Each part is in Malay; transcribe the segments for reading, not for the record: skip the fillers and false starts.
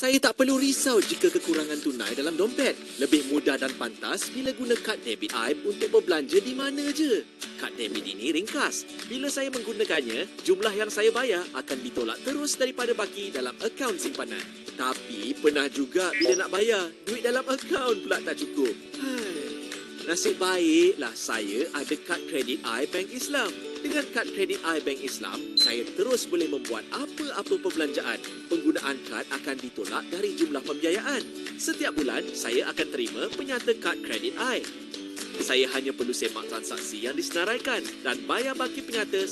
Saya tak perlu risau jika kekurangan tunai dalam dompet. Lebih mudah dan pantas bila guna kad debit AIB untuk berbelanja di mana je. Kad debit ini ringkas. Bila saya menggunakannya, jumlah yang saya bayar akan ditolak terus daripada baki dalam akaun simpanan. Tapi pernah juga bila nak bayar, duit dalam akaun pula tak cukup. Nasib baiklah saya ada kad kredit iBank Islam. Dengan kad kredit iBank Islam, saya terus boleh membuat apa-apa perbelanjaan. Penggunaan kad akan ditolak dari jumlah pembiayaan. Setiap bulan, saya akan terima penyata kad kredit I. Saya hanya perlu semak transaksi yang disenaraikan dan bayar baki penyata.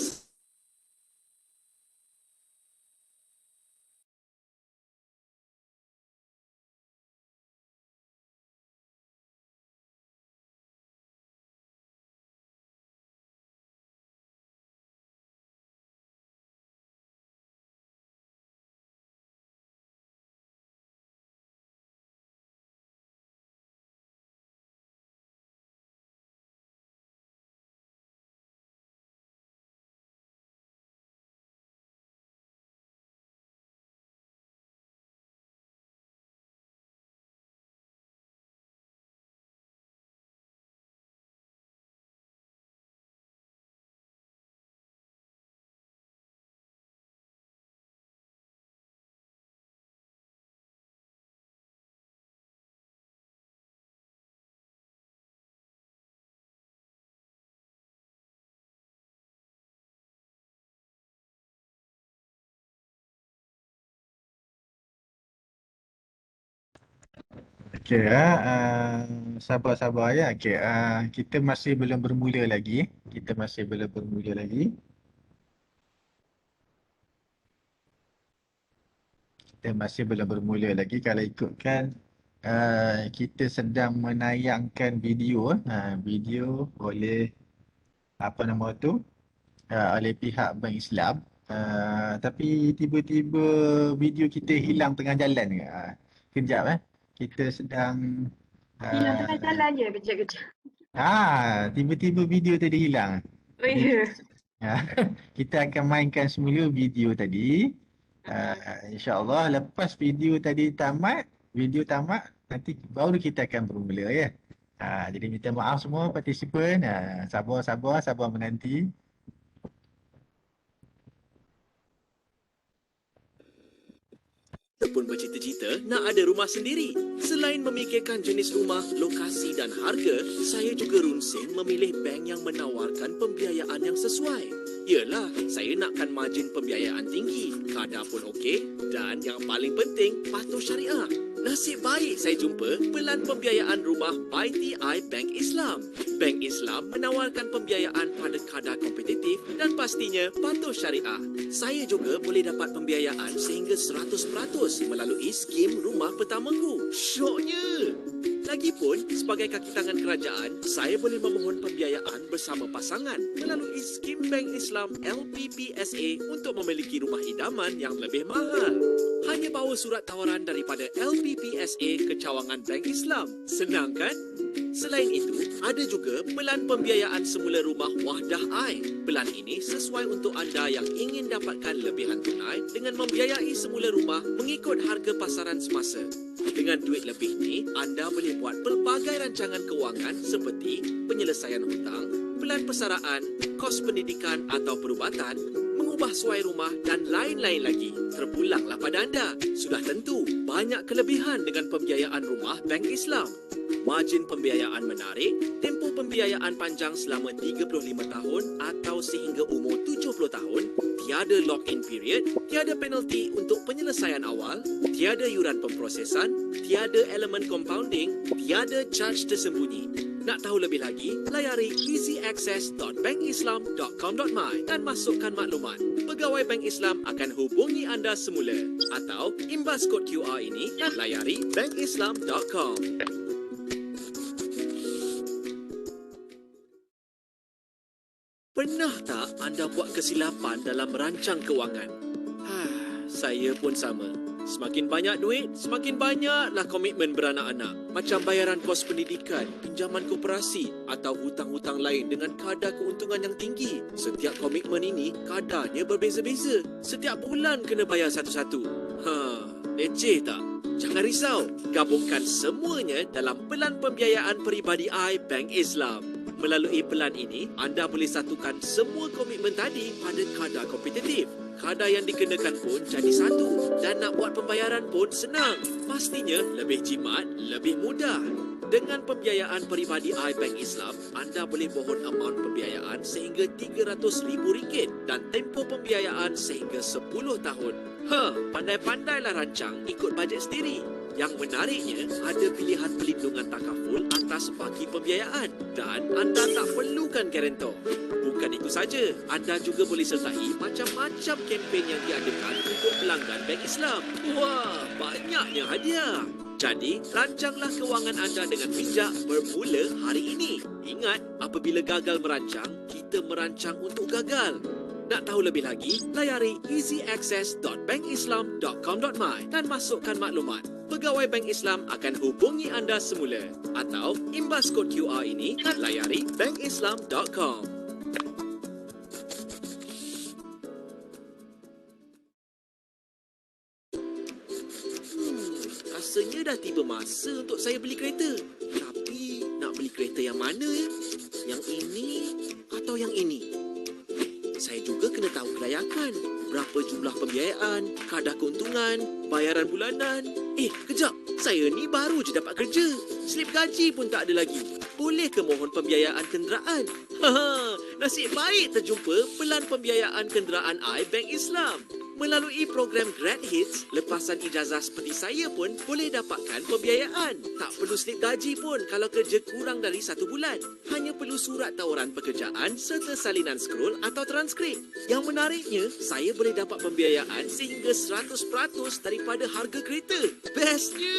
Okey, sabar-sabar ya. Okey, kita masih belum bermula lagi. Kita masih belum bermula lagi. Kita masih belum bermula lagi. Kalau ikutkan, kita sedang menayangkan video. Video oleh apa nama tu? Oleh pihak Bank Islam. Tapi tiba-tiba video kita hilang tengah jalan ke? Kejap Kita sedang Hilang tengah uh, jalan je kejap-kejap. tiba-tiba video tadi hilang. Oh ya. Kita akan mainkan semula video tadi. InsyaAllah lepas video tadi tamat, nanti baru kita akan bermula ya. Jadi minta maaf semua partisipan. Sabar menanti. Pun bercita-cita nak ada rumah sendiri. Selain memikirkan jenis rumah, lokasi dan harga, saya juga runsing memilih bank yang menawarkan pembiayaan yang sesuai. Yalah, saya nakkan margin pembiayaan tinggi, kadar pun okey dan yang paling penting, patuh syariah. Nasib baik saya jumpa pelan pembiayaan rumah by TI Bank Islam. Bank Islam menawarkan pembiayaan pada kadar kompetitif dan pastinya patuh syariah. Saya juga boleh dapat pembiayaan sehingga 100% melalui skim rumah pertamaku. Syoknya! Lagipun, sebagai kaki tangan kerajaan, saya boleh memohon pembiayaan bersama pasangan melalui skim Bank Islam LPPSA untuk memiliki rumah idaman yang lebih mahal. Hanya bawa surat tawaran daripada LPPSA ke cawangan Bank Islam. Senang kan? Selain itu, ada juga pelan pembiayaan semula rumah Wahdah I. Pelan ini sesuai untuk anda yang ingin dapatkan lebihan tunai dengan membiayai semula rumah mengikut harga pasaran semasa. Dengan duit lebih ni, anda boleh buat pelbagai rancangan kewangan seperti penyelesaian hutang, pelan persaraan, kos pendidikan atau perubatan, mengubah suai rumah dan lain-lain lagi. Terpulanglah pada anda. Sudah tentu banyak kelebihan dengan pembiayaan rumah Bank Islam. Margin pembiayaan menarik, tempoh pembiayaan panjang selama 35 tahun atau sehingga umur 70 tahun, tiada lock-in period, tiada penalti untuk penyelesaian awal, tiada yuran pemprosesan, tiada elemen compounding, tiada charge tersembunyi. Nak tahu lebih lagi, layari easyaccess.bankislam.com.my dan masukkan maklumat. Pegawai Bank Islam akan hubungi anda semula. Atau imbas kod QR ini dan layari bankislam.com. Pernah tak anda buat kesilapan dalam merancang kewangan? Saya pun sama. Semakin banyak duit, semakin banyaklah komitmen beranak-anak. Macam bayaran kos pendidikan, pinjaman koperasi atau hutang-hutang lain dengan kadar keuntungan yang tinggi. Setiap komitmen ini kadarnya berbeza-beza. Setiap bulan kena bayar satu-satu. Leceh tak? Jangan risau, gabungkan semuanya dalam pelan pembiayaan peribadi iBank Islam. Melalui pelan ini, anda boleh satukan semua komitmen tadi pada kadar kompetitif. Kadar yang dikenakan pun jadi satu dan nak buat pembayaran pun senang. Pastinya lebih jimat, lebih mudah. Dengan pembiayaan peribadi iBank Islam, anda boleh mohon amaun pembiayaan sehingga RM300,000 dan tempoh pembiayaan sehingga 10 tahun. Pandai-pandailah rancang ikut bajet sendiri. Yang menariknya, ada pilihan pelindungan takaful atas baki pembiayaan dan anda tak perlukan garantor. Bukan itu saja, anda juga boleh sertai macam-macam kempen yang diadakan untuk pelanggan Bank Islam. Wah, banyaknya hadiah. Jadi, rancanglah kewangan anda dengan bijak bermula hari ini. Ingat, apabila gagal merancang, kita merancang untuk gagal. Nak tahu lebih lagi, layari easyaccess.bankislam.com.my dan masukkan maklumat. Pegawai Bank Islam akan hubungi anda semula. Atau imbas kod QR ini, layari bankislam.com. Rasanya dah tiba masa untuk saya beli kereta. Tapi nak beli kereta yang mana ya? Yang ini atau yang ini? Saya juga kena tahu kelayakan. Berapa jumlah pembiayaan, kadar keuntungan, bayaran bulanan. Kejap. Saya ni baru je dapat kerja. Slip gaji pun tak ada lagi. Boleh ke mohon pembiayaan kenderaan? Nasib baik terjumpa pelan pembiayaan kenderaan iBank Islam. Melalui program Grad Hits, lepasan ijazah seperti saya pun boleh dapatkan pembiayaan. Tak perlu slip gaji pun kalau kerja kurang dari 1 bulan. Hanya perlu surat tawaran pekerjaan serta salinan scroll atau transkrip. Yang menariknya, saya boleh dapat pembiayaan sehingga 100% daripada harga kereta. Bestnya!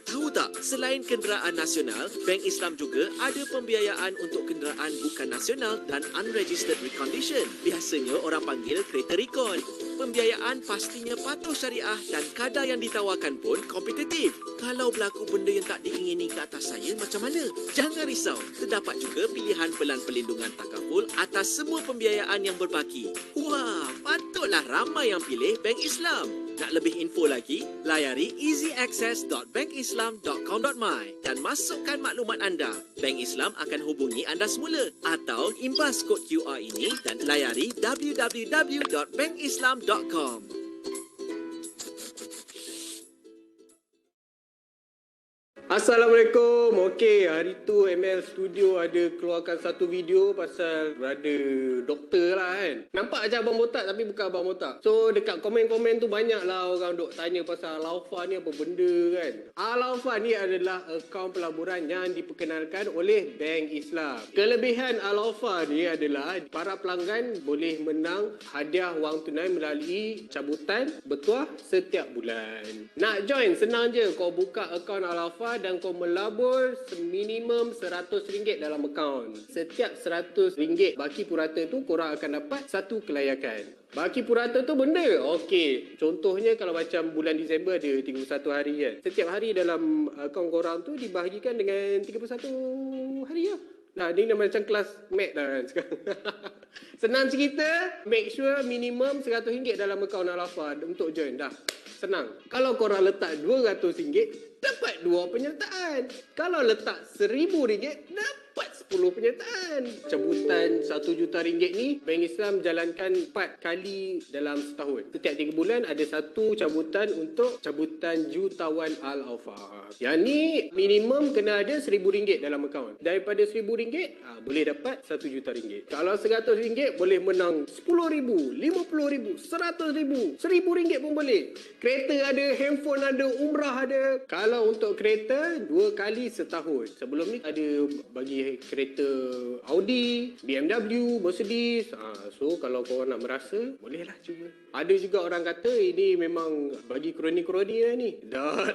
Tahu tak, selain kenderaan nasional, Bank Islam juga ada pembiayaan untuk kenderaan bukan nasional dan unregistered recondition. Biasanya orang panggil kereta recon. Pembiayaan pastinya patuh syariah dan kadar yang ditawarkan pun kompetitif. Kalau berlaku benda yang tak diingini ke atas saya, macam mana? Jangan risau, terdapat juga pilihan pelan pelindungan takaful atas semua pembiayaan yang berbaki. Wah, patutlah ramai yang pilih Bank Islam. Nak lebih info lagi, layari easyaccess.bankislam.com.my dan masukkan maklumat anda. Bank Islam akan hubungi anda semula atau imbas kod QR ini dan layari www.bankislam.com. Assalamualaikum. Okey, hari tu ML Studio ada keluarkan satu video pasal berada doktor lah kan. Nampak macam abang botak tapi bukan abang botak. So dekat komen-komen tu banyak lah orang duk tanya pasal Al-Aufa ni apa benda kan. Al-Aufa ni adalah akaun pelaburan yang diperkenalkan oleh Bank Islam. Kelebihan Al-Aufa ni adalah para pelanggan boleh menang hadiah wang tunai melalui cabutan bertuah setiap bulan. Nak join senang je, kau buka akaun Al-Aufa dan kau melabur minimum RM100 dalam akaun. Setiap RM100 baki purata tu korang akan dapat satu kelayakan. Baki purata tu benda. Okey, contohnya kalau macam bulan Disember ada 31 hari kan. Setiap hari dalam akaun korang tu dibahagikan dengan 31 hari lah. Nah, ni macam kelas mat dah kan sekarang. Senang cerita, make sure minimum RM100 dalam akaun Al-Aufa untuk join dah. Senang. Kalau korang letak RM200, dapat 2 penyertaan. Kalau letak RM1,000, dapat 10 penyertaan. Cabutan RM1 juta ni, Bank Islam jalankan 4 kali dalam setahun. Setiap 3 bulan ada satu cabutan untuk cabutan jutawan Al-Aufa. Yang ni minimum kena ada RM1,000 dalam akaun. Daripada RM1,000, boleh dapat RM1 juta. Kalau RM100, boleh menang RM10,000, RM50,000, RM100,000, RM1,000 pun boleh. Kereta ada, handphone ada, umrah ada. Kalau untuk kereta, 2 kali setahun. Sebelum ni ada bagi kereta Audi, BMW, Mercedes. So kalau korang nak merasa, bolehlah cuba. Ada juga orang kata ini memang bagi kroni-kroni lah ni. Dah.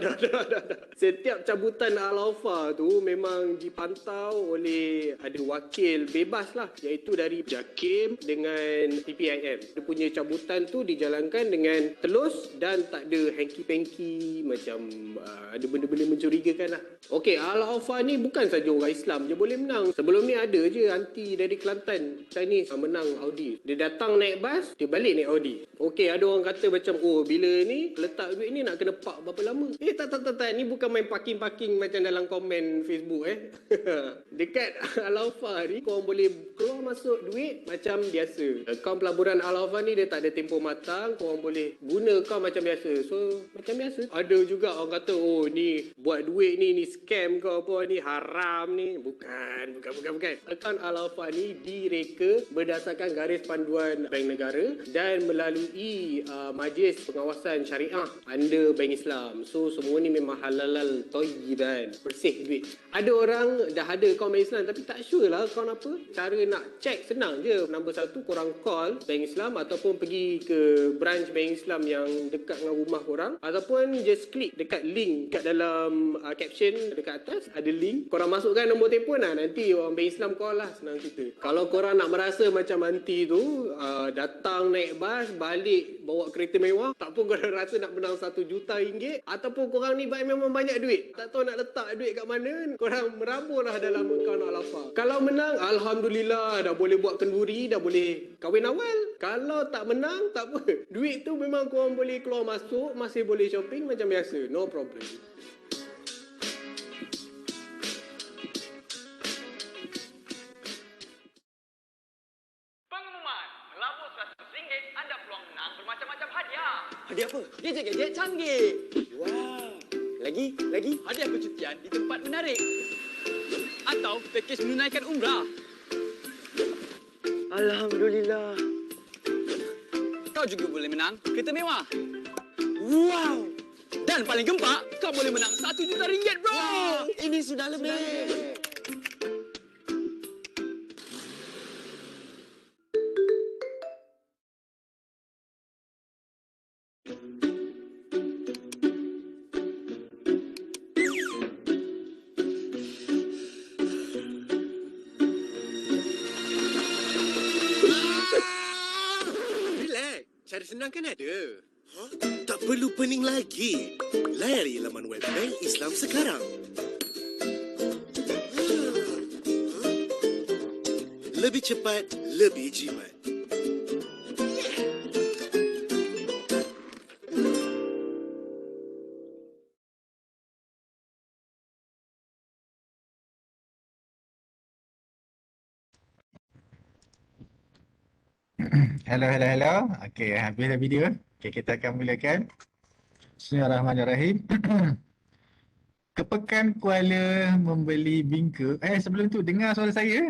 Setiap cabutan Al-Aufa tu memang dipantau oleh ada wakil bebas lah. Iaitu dari JAKIM dengan PPIM. Dia punya cabutan tu dijalankan dengan telus dan tak ada hanky-panky macam ada benda-benda mencurigakan lah. Okey, Al-Aufa ni bukan saja orang Islam je boleh menang. Sebelum ni ada je anti dari Kelantan, Chinese menang Audi. Dia datang naik bas, dia balik naik Audi. Okey, ada orang kata macam, oh bila ni letak duit ni nak kena park berapa lama? Tak. Ni bukan main parking-parking macam dalam komen Facebook Dekat Al-Awfa ni, korang boleh keluar masuk duit macam biasa. Akaun pelaburan Al-Awfa ni dia tak ada tempoh matang, korang boleh guna akaun macam biasa. So, macam biasa. Ada juga orang kata, oh ni buat duit ni scam ke apa ni, haram ni. Bukan. Akaun Al-Awfa ni direka berdasarkan garis panduan Bank Negara dan melalui Majlis Pengawasan Syariah under Bank Islam. So semua ni memang halal thayyiban, bersih duit. Ada orang dah ada akaun Bank Islam tapi tak sure lah akaun apa. Cara nak check senang je. Nombor satu, korang call Bank Islam ataupun pergi ke branch Bank Islam yang dekat dengan rumah korang, ataupun just klik dekat link kat dalam caption dekat atas ada link. Korang masukkan nombor telefon lah, nanti orang Bank Islam call lah, senang cerita. Kalau korang nak merasa macam nanti tu datang naik bas balik bawa kereta mewah, tak pun korang rasa nak menang 1 juta ringgit, ataupun korang ni memang banyak duit, tak tahu nak letak duit kat mana, korang merabur lah dalam akaun Al-Awfa. Kalau menang, Alhamdulillah, dah boleh buat kenduri, dah boleh kahwin awal. Kalau tak menang, tak apa, duit tu memang korang boleh keluar masuk, masih boleh shopping macam biasa, no problem. Hadiah apa? Gadget-gadget canggih. Wow. Lagi? Hadiah percutian di tempat menarik. Atau pakej menunaikan umrah. Alhamdulillah. Kau juga boleh menang kereta mewah. Wow. Dan paling gempak, kau boleh menang 1 juta ringgit, bro. Wow. Ini sudah lebih. Cara senang kan ada. Tak perlu pening lagi. Layari laman web Bank Islam sekarang. Lebih cepat, lebih jimat. Hello. Okey, habis dah video. Okey, kita akan mulakan. Bismillahirrahmanirrahim. Kepekan Kuala membeli bingka. Sebelum tu dengar suara saya.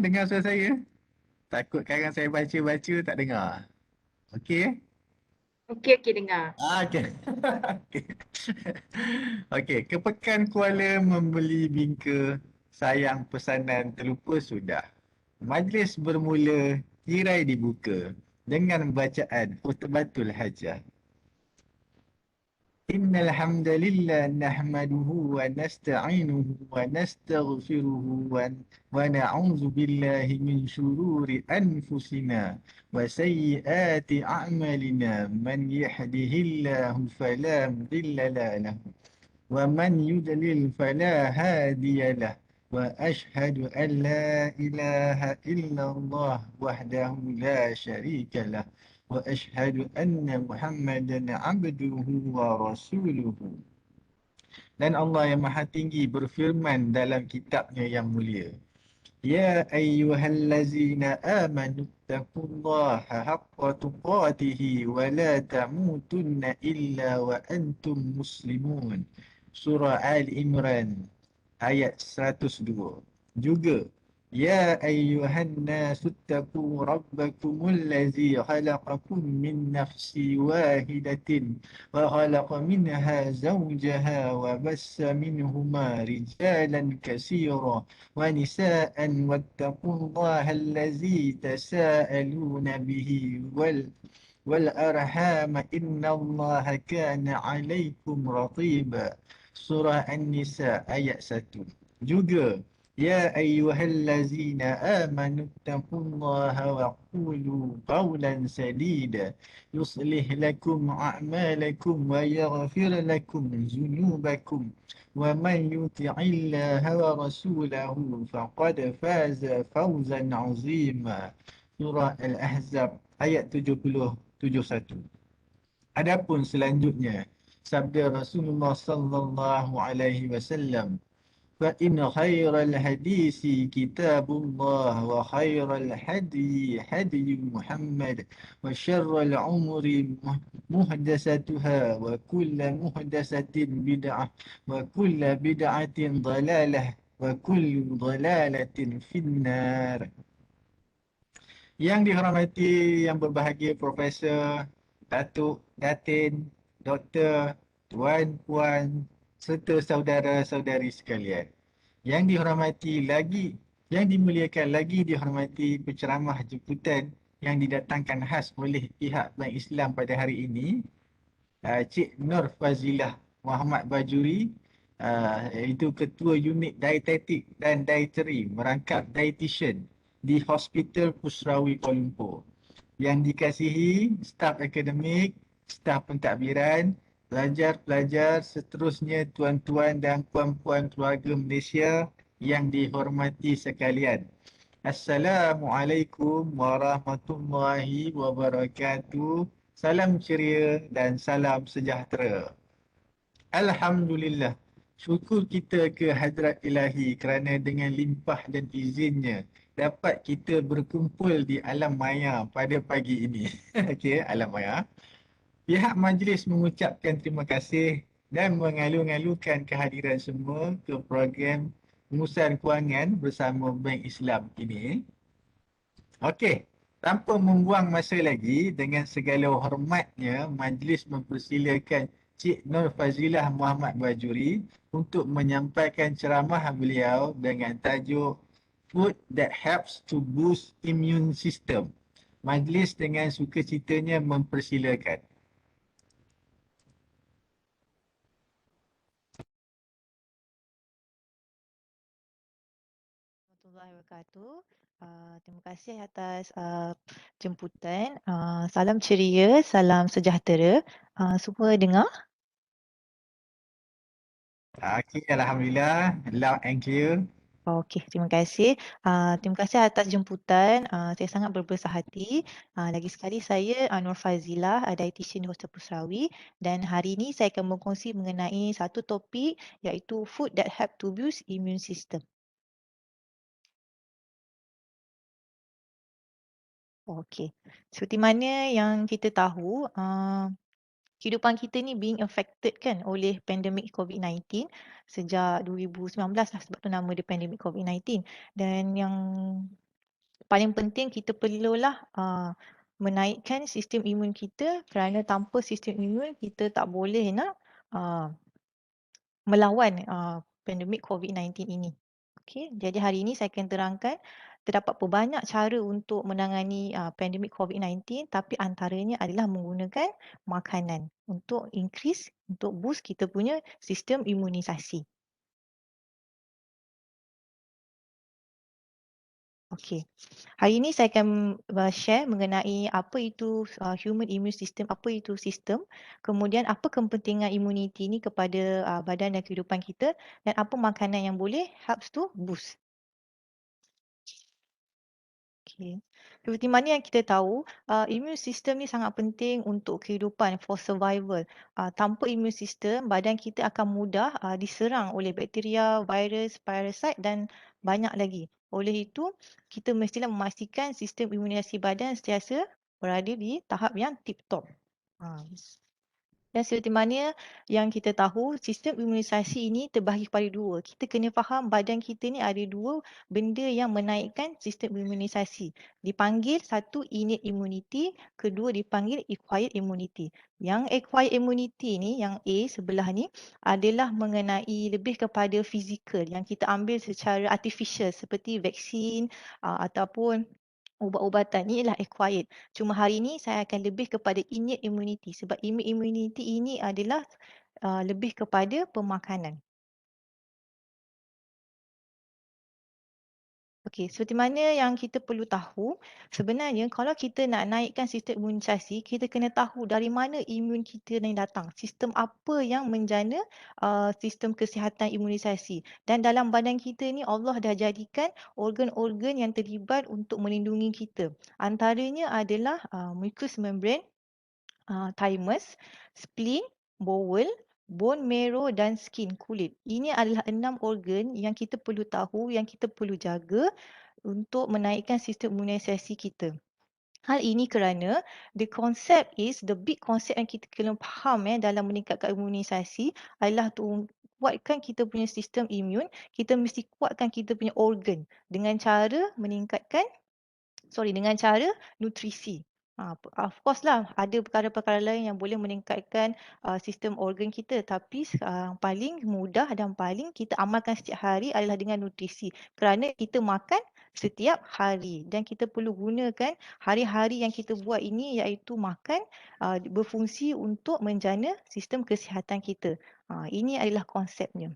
Takut kadang saya baca tak dengar. Okey? Okey, dengar. Okey. Okey, kepekan Kuala membeli bingka. Sayang pesanan terlupa sudah. Majlis bermula, tirai dibuka dengan bacaan khutbatul hajah. Innal hamdalillah nahmaduhu wa nasta'inuhu wa nastaghfiruhu wa na'udzu billahi min shururi anfusina wa sayyiati a'malina man yahdihillahu fala mudilla lahu wa man yudlil fala hadiya lahu. وأشهد أن لا إله إلا الله وحده لا شريك له وأشهد أن محمدا عبده ورسوله. Dan Allah yang Maha Tinggi berfirman dalam kitabnya yang mulia. Ya ayyuhallazina amanu taqullaha haqqa tuqatihi wa la tamutunna illa wa antum muslimun. Surah Al-Imran ayat 102. Juga ya ayyuhan nasu taqu rabbakumul ladzi khalaqakum min nafsin wahidatin wa khalaqa minha zawjaha wa bassa minhuma rijalan katsira wa nisaa'an wattaqullaha alladzi tasaaluna bihi wal arham innallaha kana 'alaykum raqiba. Surah An-Nisa ayat 1. Juga ya ayyuhallazina amanu taqullaha wa qulu qawlan sadida yuslih lakum a'malakum wa yaghfir lakum dhunubakum wa man yuti'illaha wa rasulahu faqad faza fawzan 'azima. Surah Al-Ahzab ayat 70-71. Adapun selanjutnya, sabda Rasulullah sallallahu alaihi wasallam, fa in khairal hadisi kitabullah wa khairal hadi hadi Muhammad wa syarral umuri muhdatsatuha wa kullu muhdatsatin bid'ah wa kullu bid'atin dhalalah wa kullu dhalalatin finnar. Yang dihormati, yang berbahagia Profesor, Datuk, Datin, Doktor, Tuan, Puan, serta saudara-saudari sekalian. Yang dihormati lagi, yang dimuliakan lagi dihormati penceramah jemputan yang didatangkan khas oleh pihak Bank Islam pada hari ini, Cik Nur Fazilah Muhammad Bajuri, iaitu Ketua Unit Dietetik dan Dietary merangkap dietitian di Hospital Pusrawi Kuala Lumpur. Yang dikasihi staf akademik, staf pentadbiran, pelajar-pelajar, seterusnya tuan-tuan dan puan-puan keluarga Malaysia yang dihormati sekalian. Assalamualaikum warahmatullahi wabarakatuh. Salam ceria dan salam sejahtera. Alhamdulillah. Syukur kita ke hadrat ilahi kerana dengan limpah dan izinnya dapat kita berkumpul di alam maya pada pagi ini. Okey, alam maya. Pihak majlis mengucapkan terima kasih dan mengalu-alukan kehadiran semua ke program pengurusan kewangan bersama Bank Islam ini. Okey, tanpa membuang masa lagi, dengan segala hormatnya, majlis mempersilakan Cik Nur Fazilah Muhammad Bajuri untuk menyampaikan ceramah beliau dengan tajuk Food that helps to boost immune system. Majlis dengan sukacitanya mempersilakan. Warahmatullahi wabarakatuh. Terima kasih atas jemputan. Salam ceria, salam sejahtera. Semua dengar? Okey, Alhamdulillah, loud and clear. Okey, terima kasih. Terima kasih atas jemputan. Saya sangat berbesar hati. Lagi sekali saya Nur Fazilah, dietitian di Hospital Pusrawi, dan hari ini saya akan berkongsi mengenai satu topik iaitu food that help to boost immune system. Okey. Seperti mana yang kita tahu, kehidupan kita ni being affected kan oleh pandemik COVID-19 sejak 2019 lah, sebab tu nama dia pandemik COVID-19. Dan yang paling penting kita perlulah menaikkan sistem imun kita, kerana tanpa sistem imun kita tak boleh nak melawan pandemik COVID-19 ini. Okey, jadi hari ini saya akan terangkan terdapat banyak cara untuk menangani pandemik COVID-19, tapi antaranya adalah menggunakan makanan untuk increase, untuk boost kita punya sistem imunisasi. Okey. Hari ini saya akan share mengenai apa itu human immune system, apa itu sistem, kemudian apa kepentingan imuniti ini kepada badan dan kehidupan kita, dan apa makanan yang boleh helps to boost. Okey. Seperti mana yang kita tahu, immune system ni sangat penting untuk kehidupan, for survival. Tanpa immune system, badan kita akan mudah diserang oleh bakteria, virus, parasit dan banyak lagi. Oleh itu, kita mestilah memastikan sistem imunisasi badan sentiasa berada di tahap yang tip-top. Dan seperti mana yang kita tahu, sistem imunisasi ini terbahagi kepada dua. Kita kena faham badan kita ni ada dua benda yang menaikkan sistem imunisasi. Dipanggil satu innate immunity, kedua dipanggil acquired immunity. Yang acquired immunity ni, yang A sebelah ni, adalah mengenai lebih kepada fizikal yang kita ambil secara artificial seperti vaksin ataupun ubat-ubatan. Ini ialah acquired. Cuma hari ini saya akan lebih kepada innate immunity, sebab innate immunity ini adalah lebih kepada pemakanan. Okey, seperti mana yang kita perlu tahu, sebenarnya kalau kita nak naikkan sistem imunisasi, kita kena tahu dari mana imun kita ni datang. Sistem apa yang menjana sistem kesihatan imunisasi. Dan dalam badan kita ni Allah dah jadikan organ-organ yang terlibat untuk melindungi kita. Antaranya adalah mucous membrane, thymus, spleen, bowel, bone marrow dan skin, kulit. Ini adalah 6 organ yang kita perlu tahu, yang kita perlu jaga untuk menaikkan sistem imunisasi kita. Hal ini kerana the big concept yang kita kena faham dalam meningkatkan imunisasi adalah kuatkan kita punya sistem imun, kita mesti kuatkan kita punya organ dengan cara dengan cara nutrisi. Of course lah, ada perkara-perkara lain yang boleh meningkatkan sistem organ kita, tapi paling mudah dan paling kita amalkan setiap hari adalah dengan nutrisi. Kerana kita makan setiap hari dan kita perlu gunakan hari-hari yang kita buat ini iaitu makan berfungsi untuk menjana sistem kesihatan kita. Ini adalah konsepnya.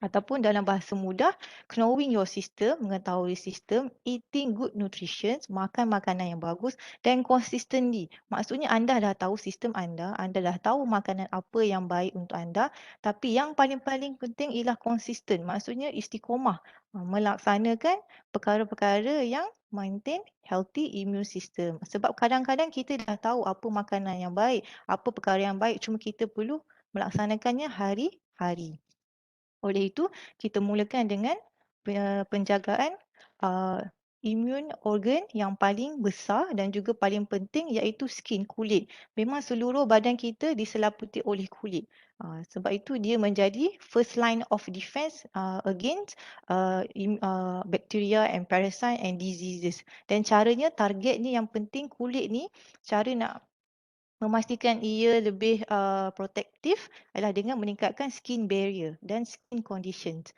Ataupun dalam bahasa mudah, knowing your system, mengetahui sistem, eating good nutrition, makan makanan yang bagus dan consistently. Maksudnya anda dah tahu sistem anda dah tahu makanan apa yang baik untuk anda, tapi yang paling-paling penting ialah konsisten. Maksudnya istiqomah, melaksanakan perkara-perkara yang maintain healthy immune system. Sebab kadang-kadang kita dah tahu apa makanan yang baik, apa perkara yang baik, cuma kita perlu melaksanakannya hari-hari. Oleh itu, kita mulakan dengan penjagaan immune organ yang paling besar dan juga paling penting iaitu skin, kulit. Memang seluruh badan kita diselaputi oleh kulit. Sebab itu dia menjadi first line of defense against bacteria and parasite and diseases. Dan caranya, targetnya yang penting kulit ni, cara nak memastikan ia lebih protektif adalah dengan meningkatkan skin barrier dan skin conditions.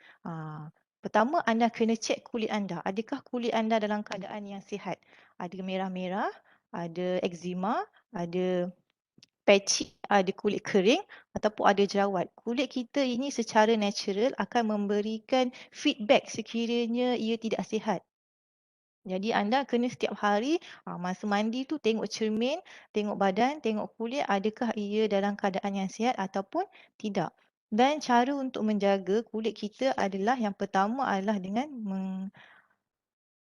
Pertama, anda kena cek kulit anda. Adakah kulit anda dalam keadaan yang sihat? Ada merah-merah, ada eczema, ada patchy, ada kulit kering ataupun ada jerawat. Kulit kita ini secara natural akan memberikan feedback sekiranya ia tidak sihat. Jadi anda kena setiap hari masa mandi tu tengok cermin, tengok badan, tengok kulit adakah ia dalam keadaan yang sihat ataupun tidak. Dan cara untuk menjaga kulit kita adalah yang pertama adalah dengan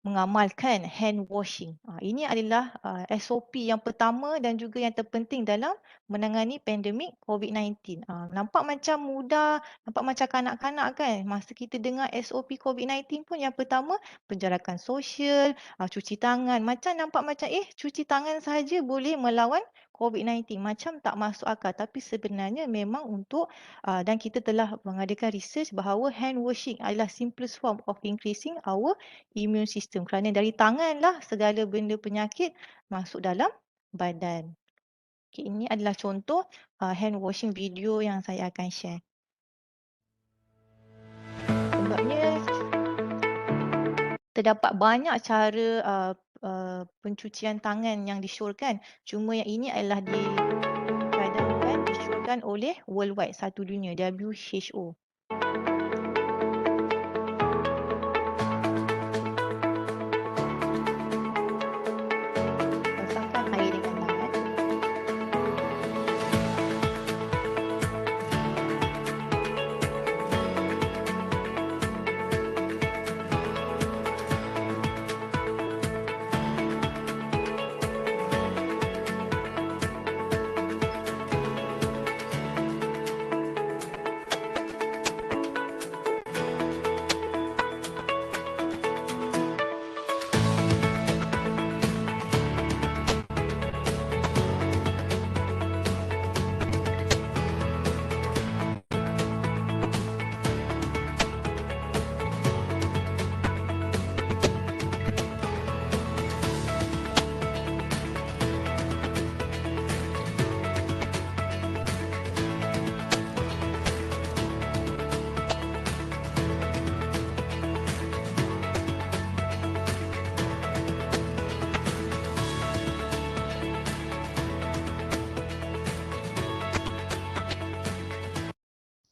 mengamalkan hand washing. Ini adalah SOP yang pertama dan juga yang terpenting dalam menangani pandemik COVID-19. Nampak macam mudah, nampak macam kanak-kanak kan. Masa kita dengar SOP COVID-19 pun yang pertama penjarakan sosial, cuci tangan. Macam nampak macam cuci tangan sahaja boleh melawan COVID-19. Macam tak masuk akal. Tapi sebenarnya memang untuk dan kita telah mengadakan research bahawa hand washing adalah simplest form of increasing our immune system kerana dari tanganlah segala benda penyakit masuk dalam badan. Okay, ini adalah contoh hand washing video yang saya akan share. Sebabnya terdapat banyak cara pencucian tangan yang disyorkan. Cuma yang ini adalah disyorkan oleh worldwide, satu dunia, WHO. Basahkan air dengan tangan.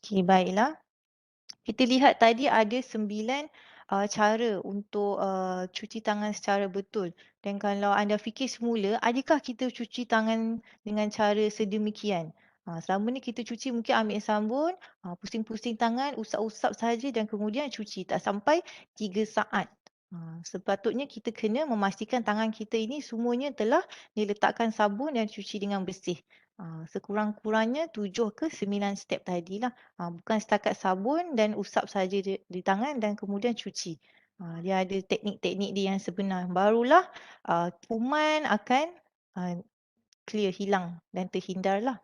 Okey, baiklah. Kita lihat tadi ada 9 cara untuk cuci tangan secara betul. Dan kalau anda fikir semula, adakah kita cuci tangan dengan cara sedemikian? Selama ni kita cuci mungkin ambil sabun, pusing-pusing tangan, usap-usap saja dan kemudian cuci. Tak sampai 3 saat. Sepatutnya kita kena memastikan tangan kita ini semuanya telah diletakkan sabun dan cuci dengan bersih. Sekurang-kurangnya 7 ke 9 step tadilah. Bukan setakat sabun dan usap saja di tangan dan kemudian cuci. Dia ada teknik-teknik dia yang sebenar. Barulah kuman akan ah, clear, hilang dan terhindarlah.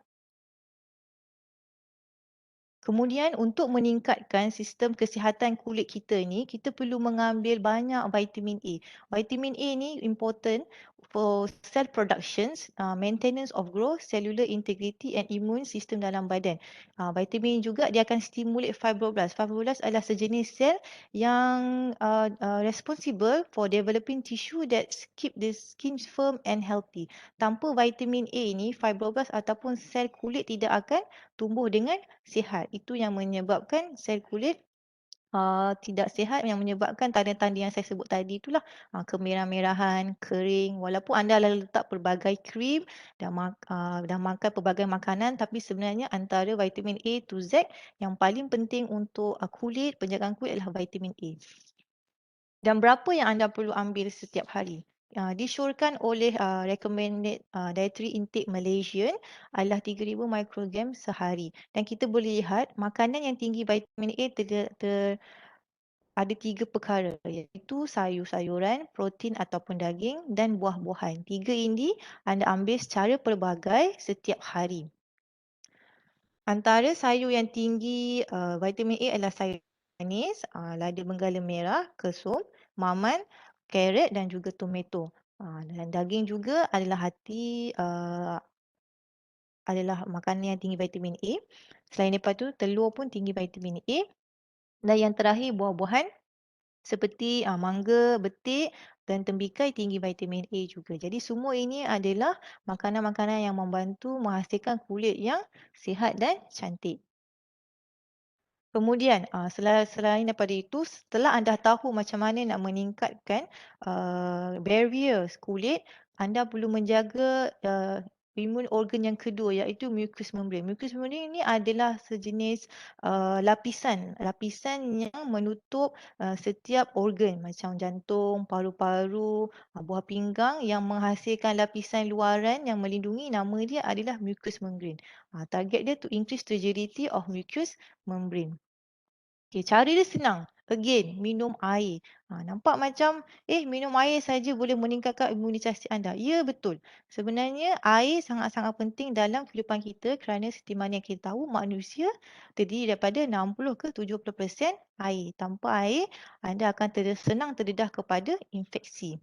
Kemudian untuk meningkatkan sistem kesihatan kulit kita ni, kita perlu mengambil banyak vitamin A. Vitamin A ni important for cell productions, maintenance of growth, cellular integrity and immune system dalam badan. Vitamin juga dia akan stimulate fibroblast. Fibroblast adalah sejenis sel yang responsible for developing tissue that keep the skin firm and healthy. Tanpa vitamin A ni, fibroblast ataupun sel kulit tidak akan tumbuh dengan sihat. Itu yang menyebabkan sel kulit tidak sihat, yang menyebabkan tanda-tanda yang saya sebut tadi itulah, kemerah-merahan, kering. Walaupun anda dah letak pelbagai krim dan makan pelbagai makanan, tapi sebenarnya antara vitamin A to Z yang paling penting untuk kulit, penjagaan kulit adalah vitamin A. Dan berapa yang anda perlu ambil setiap hari? Disyorkan oleh recommended dietary intake Malaysian adalah 3,000 mikrogram sehari. Dan kita boleh lihat makanan yang tinggi vitamin A ada 3 perkara, iaitu sayur-sayuran, protein ataupun daging dan buah-buahan. 3 ini anda ambil secara pelbagai setiap hari. Antara sayur yang tinggi vitamin A adalah sayur manis, lada benggala merah, kesum, maman, carrot dan juga tomato. Dan daging juga adalah makanan yang tinggi vitamin A. Selain daripada itu, telur pun tinggi vitamin A. Dan yang terakhir, buah-buahan seperti mangga, betik dan tembikai tinggi vitamin A juga. Jadi semua ini adalah makanan-makanan yang membantu menghasilkan kulit yang sihat dan cantik. Kemudian, selain daripada itu, setelah anda tahu macam mana nak meningkatkan barrier kulit, anda perlu menjaga imun organ yang kedua, iaitu mucous membrane. Mucous membrane ini adalah sejenis lapisan yang menutup setiap organ macam jantung, paru-paru, buah pinggang yang menghasilkan lapisan luaran yang melindungi. Nama dia adalah mucous membrane. Target dia to increase the rigidity of mucous membrane. Okay, cara dia senang. Again, minum air. Nampak macam, minum air saja boleh meningkatkan imunisasi anda. Ya, betul. Sebenarnya air sangat-sangat penting dalam kehidupan kita kerana seperti mana yang kita tahu, manusia terdiri daripada 60 ke 70% air. Tanpa air, anda akan senang terdedah kepada infeksi.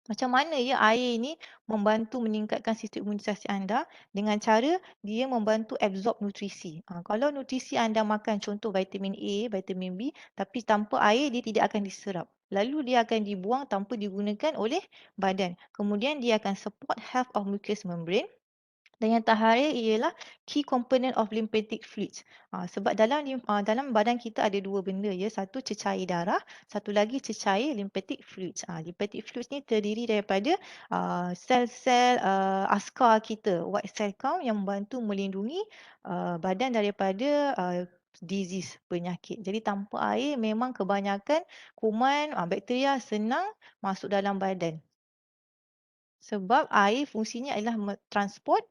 Macam mana air ini membantu meningkatkan sistem imunisasi anda? Dengan cara dia membantu absorb nutrisi. Kalau nutrisi anda makan contoh vitamin A, vitamin B, tapi tanpa air dia tidak akan diserap. Lalu dia akan dibuang tanpa digunakan oleh badan. Kemudian dia akan support health of mucous membrane. Dan yang terakhir ialah key component of lymphatic fluids. Sebab dalam badan kita ada dua benda, satu cecair darah, satu lagi cecair lymphatic fluids. Lymphatic fluids ni terdiri daripada sel-sel askar kita, white cell count yang membantu melindungi badan daripada disease, penyakit. Jadi tanpa air memang kebanyakan kuman, bakteria senang masuk dalam badan. Sebab air fungsinya adalah transport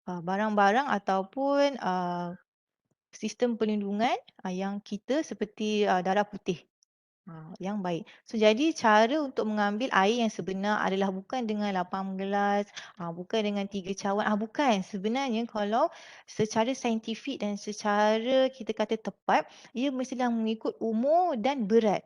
barang-barang ataupun sistem perlindungan yang kita seperti darah putih yang baik. So jadi cara untuk mengambil air yang sebenar adalah bukan dengan 8 gelas, bukan dengan 3 cawan, bukan. Sebenarnya kalau secara saintifik dan secara kita kata tepat, ia mestilah mengikut umur dan berat.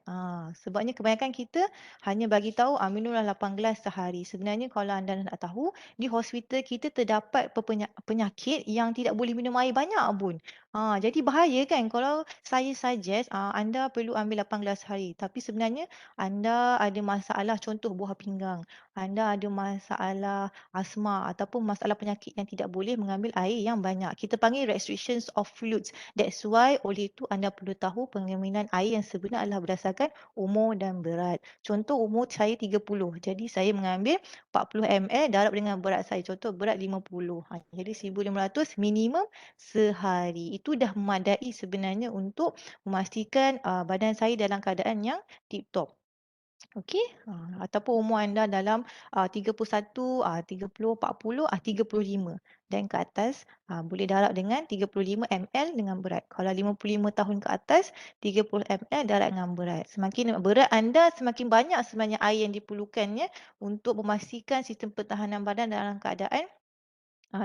Sebabnya kebanyakan kita hanya bagi tahu minumlah 8 gelas sehari. Sebenarnya kalau anda nak tahu, di hospital kita terdapat penyakit yang tidak boleh minum air banyak pun. Jadi bahaya kan kalau saya suggest anda perlu ambil 8 gelas sehari. Tapi sebenarnya anda ada masalah contoh buah pinggang, anda ada masalah asma ataupun masalah penyakit yang tidak boleh mengambil air yang banyak. Kita panggil restrictions of fluids. That's why oleh itu anda perlu tahu penggeminan air yang sebenar adalah berdasarkan umur dan berat. Contoh umur saya 30. Jadi saya mengambil 40 ml darab dengan berat saya. Contoh berat 50. Jadi 1,500 minimum sehari. Itu dah memadai sebenarnya untuk memastikan badan saya dalam keadaan yang tip-top. Okey, ataupun umur anda dalam 31, 30, 40, 35 dan ke atas, boleh darab dengan 35 ml dengan berat. Kalau 55 tahun ke atas, 30 ml darab dengan berat. Semakin berat anda, semakin banyak sebenarnya air yang diperlukannya untuk memastikan sistem pertahanan badan dalam keadaan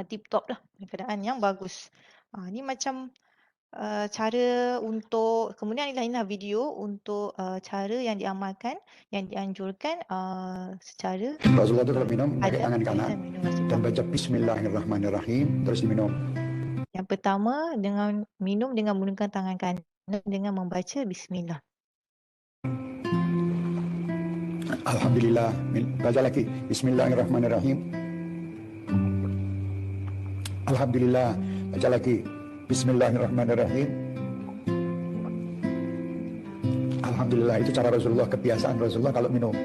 tip-top lah, dalam keadaan yang bagus. Ni macam cara untuk kemudian inilah video untuk cara yang diamalkan, yang dianjurkan secara Rasulullah itu kalau minum pakai adab tangan kanan dan minum dan Rasulullah. baca Bismillahirrahmanirrahim terus diminum. Yang pertama dengan minum dengan menggunakan tangan kanan dengan membaca bismillah. Alhamdulillah. Baca lagi Bismillahirrahmanirrahim. Alhamdulillah. Baca lagi Bismillahirrahmanirrahim. Alhamdulillah, itu cara Rasulullah, kebiasaan Rasulullah kalau minum.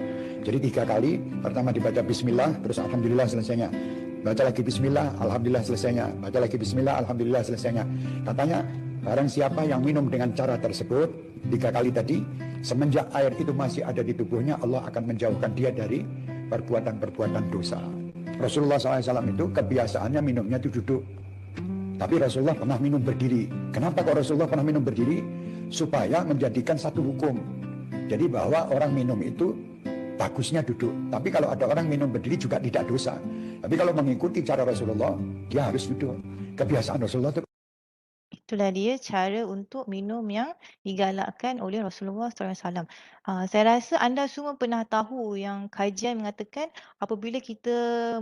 Jadi 3 kali, pertama dibaca Bismillah, terus Alhamdulillah selesainya. Baca lagi Bismillah, Alhamdulillah selesainya. Baca lagi Bismillah, Alhamdulillah selesainya. Katanya, barang siapa yang minum dengan cara tersebut, 3 kali tadi, semenjak air itu masih ada di tubuhnya, Allah akan menjauhkan dia dari perbuatan-perbuatan dosa. Rasulullah SAW itu kebiasaannya minumnya itu duduk. Tapi Rasulullah pernah minum berdiri. Kenapa kok Rasulullah pernah minum berdiri? Supaya menjadikan satu hukum. Jadi bahwa orang minum itu bagusnya duduk. Tapi kalau ada orang minum berdiri juga tidak dosa. Tapi kalau mengikuti cara Rasulullah, dia harus duduk. Kebiasaan Rasulullah itu. Itulah dia cara untuk minum yang digalakkan oleh Rasulullah SAW. Saya rasa anda semua pernah tahu yang kajian mengatakan apabila kita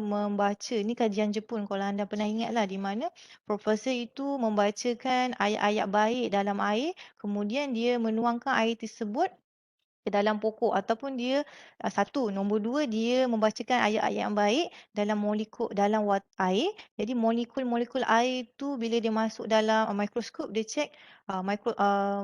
membaca, ni kajian Jepun kalau anda pernah ingatlah, di mana profesor itu membacakan ayat-ayat baik dalam air, kemudian dia menuangkan air tersebut ke dalam pokok ataupun dia nombor dua dia membacakan ayat-ayat yang baik dalam dalam air. Jadi molekul-molekul air tu bila dia masuk dalam mikroskop, dia cek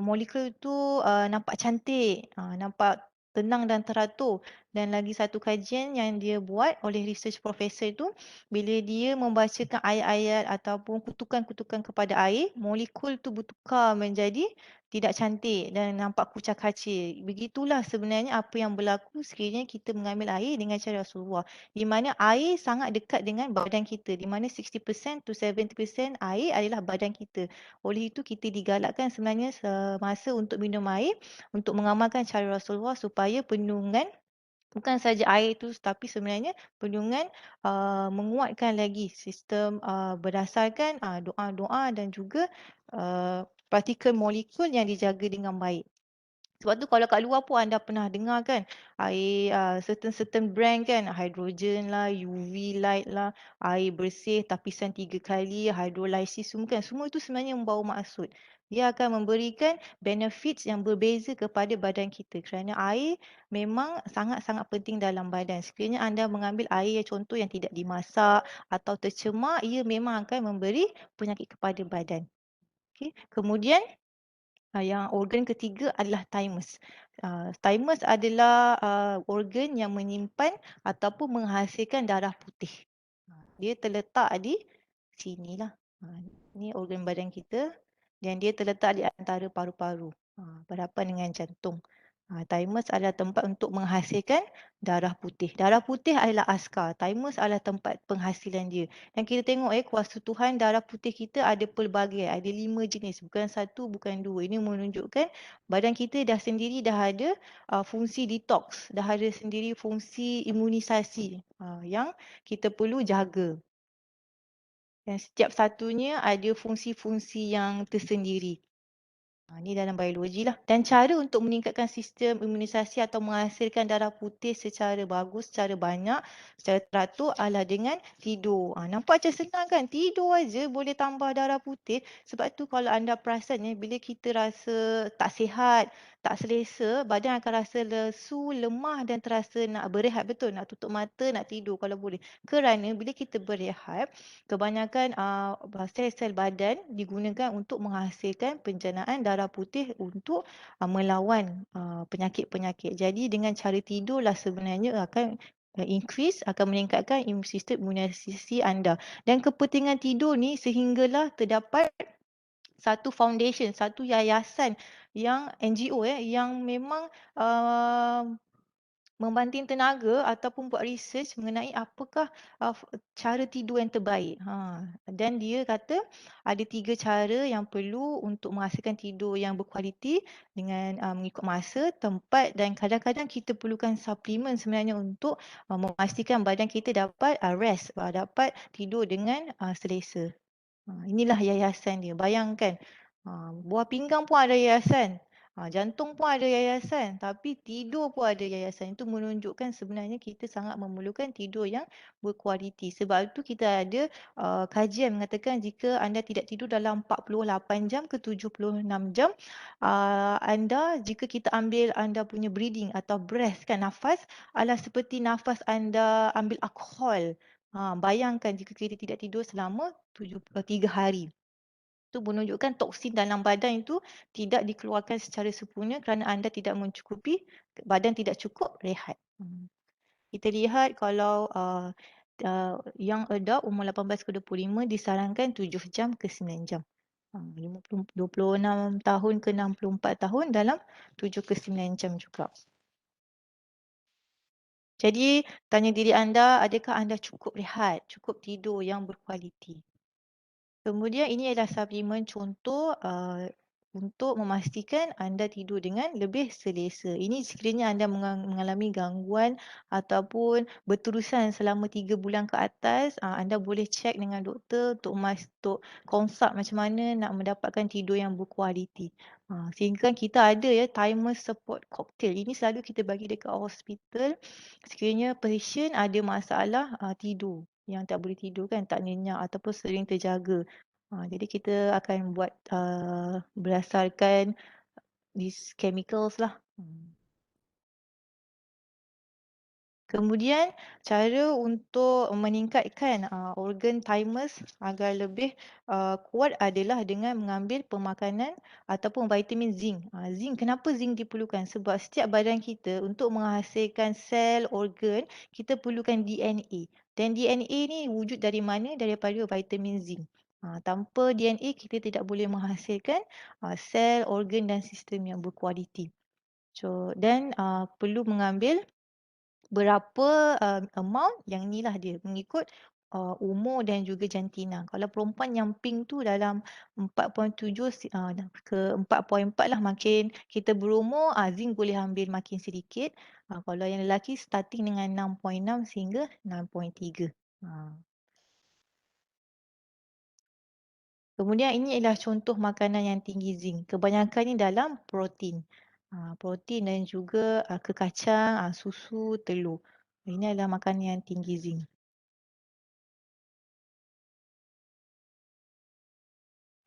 molekul tu nampak cantik, nampak tenang dan teratur. Dan lagi satu kajian yang dia buat oleh research professor itu, bila dia membacakan ayat-ayat ataupun kutukan-kutukan kepada air, molekul tu bertukar menjadi tidak cantik dan nampak kucak kacir. Begitulah sebenarnya apa yang berlaku sekiranya kita mengambil air dengan cara Rasulullah. Di mana air sangat dekat dengan badan kita. Di mana 60% to 70% air adalah badan kita. Oleh itu kita digalakkan sebenarnya semasa untuk minum air, untuk mengamalkan cara Rasulullah supaya penyungan bukan saja air itu, tapi sebenarnya penyungan menguatkan lagi sistem berdasarkan doa-doa dan juga partikel molekul yang dijaga dengan baik. Sebab tu kalau kat luar pun anda pernah dengar kan, air certain brand kan, hidrogen lah, UV light lah, air bersih tapisan 3 kali, hydrolysis semua kan. Semua itu sebenarnya membawa maksud. Dia akan memberikan benefits yang berbeza kepada badan kita. Kerana air memang sangat-sangat penting dalam badan. Sekiranya anda mengambil air contoh yang tidak dimasak atau tercemar, ia memang akan memberi penyakit kepada badan. Okay. Kemudian yang organ ketiga adalah thymus. Thymus adalah organ yang menyimpan ataupun menghasilkan darah putih. Dia terletak di sinilah. Ini organ badan kita dan dia terletak di antara paru-paru, berhadapan dengan jantung. Thymus adalah tempat untuk menghasilkan darah putih. Darah putih adalah askar. Thymus adalah tempat penghasilan dia. Dan kita tengok kuasa Tuhan, darah putih kita ada pelbagai. Ada 5 jenis. Bukan 1, bukan 2. Ini menunjukkan badan kita dah sendiri dah ada fungsi detox. Dah ada sendiri fungsi imunisasi yang kita perlu jaga. Dan setiap satunya ada fungsi-fungsi yang tersendiri. Ini dalam biologi lah. Dan cara untuk meningkatkan sistem imunisasi atau menghasilkan darah putih secara bagus, secara banyak, secara teratur adalah dengan tidur. Nampak macam senang kan? Tidur aja boleh tambah darah putih. Sebab tu kalau anda perasan bila kita rasa tak sihat, tak selesa, badan akan rasa lesu, lemah dan terasa nak berehat. Betul, nak tutup mata, nak tidur kalau boleh. Kerana bila kita berehat, kebanyakan sel-sel badan digunakan untuk menghasilkan penjanaan darah putih untuk melawan penyakit-penyakit. Jadi dengan cara tidurlah sebenarnya akan akan meningkatkan sistem imunisasi anda. Dan kepentingan tidur ni sehinggalah terdapat satu foundation, satu yayasan yang NGO yang memang membanding tenaga ataupun buat research mengenai apakah cara tidur yang terbaik. Dan dia kata ada 3 cara yang perlu untuk menghasilkan tidur yang berkualiti dengan mengikut masa, tempat dan kadang-kadang kita perlukan suplemen sebenarnya untuk memastikan badan kita dapat rest, dapat tidur dengan selesa. Inilah yayasan dia. Bayangkan, buah pinggang pun ada yayasan. Jantung pun ada yayasan. Tapi tidur pun ada yayasan. Itu menunjukkan sebenarnya kita sangat memerlukan tidur yang berkualiti. Sebab itu kita ada kajian mengatakan jika anda tidak tidur dalam 48 jam ke 76 jam, jika kita ambil anda punya breathing atau breath kan, nafas adalah seperti nafas anda ambil alkohol. Bayangkan jika kita tidak tidur selama 3 hari. Itu menunjukkan toksin dalam badan itu tidak dikeluarkan secara sempurna kerana anda tidak mencukupi, badan tidak cukup rehat. Kita lihat kalau yang adult umur 18 ke 25 disarankan 7 jam ke 9 jam. 26 tahun ke 64 tahun dalam 7 ke 9 jam juga. Jadi, tanya diri anda, adakah anda cukup rehat, cukup tidur yang berkualiti? Kemudian ini adalah suplemen contoh untuk memastikan anda tidur dengan lebih selesa. Ini sekiranya anda mengalami gangguan ataupun berterusan selama 3 bulan ke atas, anda boleh cek dengan doktor untuk consult macam mana nak mendapatkan tidur yang berkualiti. Sehingga kita ada ya timer support cocktail. Ini selalu kita bagi dekat hospital sekiranya patient ada masalah tidur, yang tak boleh tidur kan, tak nyenyak ataupun sering terjaga. Jadi kita akan buat berdasarkan these chemicals lah. Kemudian cara untuk meningkatkan organ thymus agar lebih kuat adalah dengan mengambil pemakanan ataupun vitamin zinc. Zinc, kenapa zinc diperlukan? Sebab setiap badan kita untuk menghasilkan sel organ, kita perlukan DNA. Dan DNA ni wujud dari mana? Daripada vitamin zinc. Tanpa DNA kita tidak boleh menghasilkan sel, organ dan sistem yang berkualiti. Dan perlu mengambil berapa amount, yang inilah dia mengikut umur dan juga jantina. Kalau perempuan yang pink tu dalam 4.7 ke 4.4 lah, makin kita berumur zinc boleh ambil makin sedikit. Kalau yang lelaki starting dengan 6.6 sehingga 6.3. Kemudian ini adalah contoh makanan yang tinggi zinc. Kebanyakannya dalam protein. Protein dan juga kekacang, susu, telur. Ini adalah makanan yang tinggi zinc.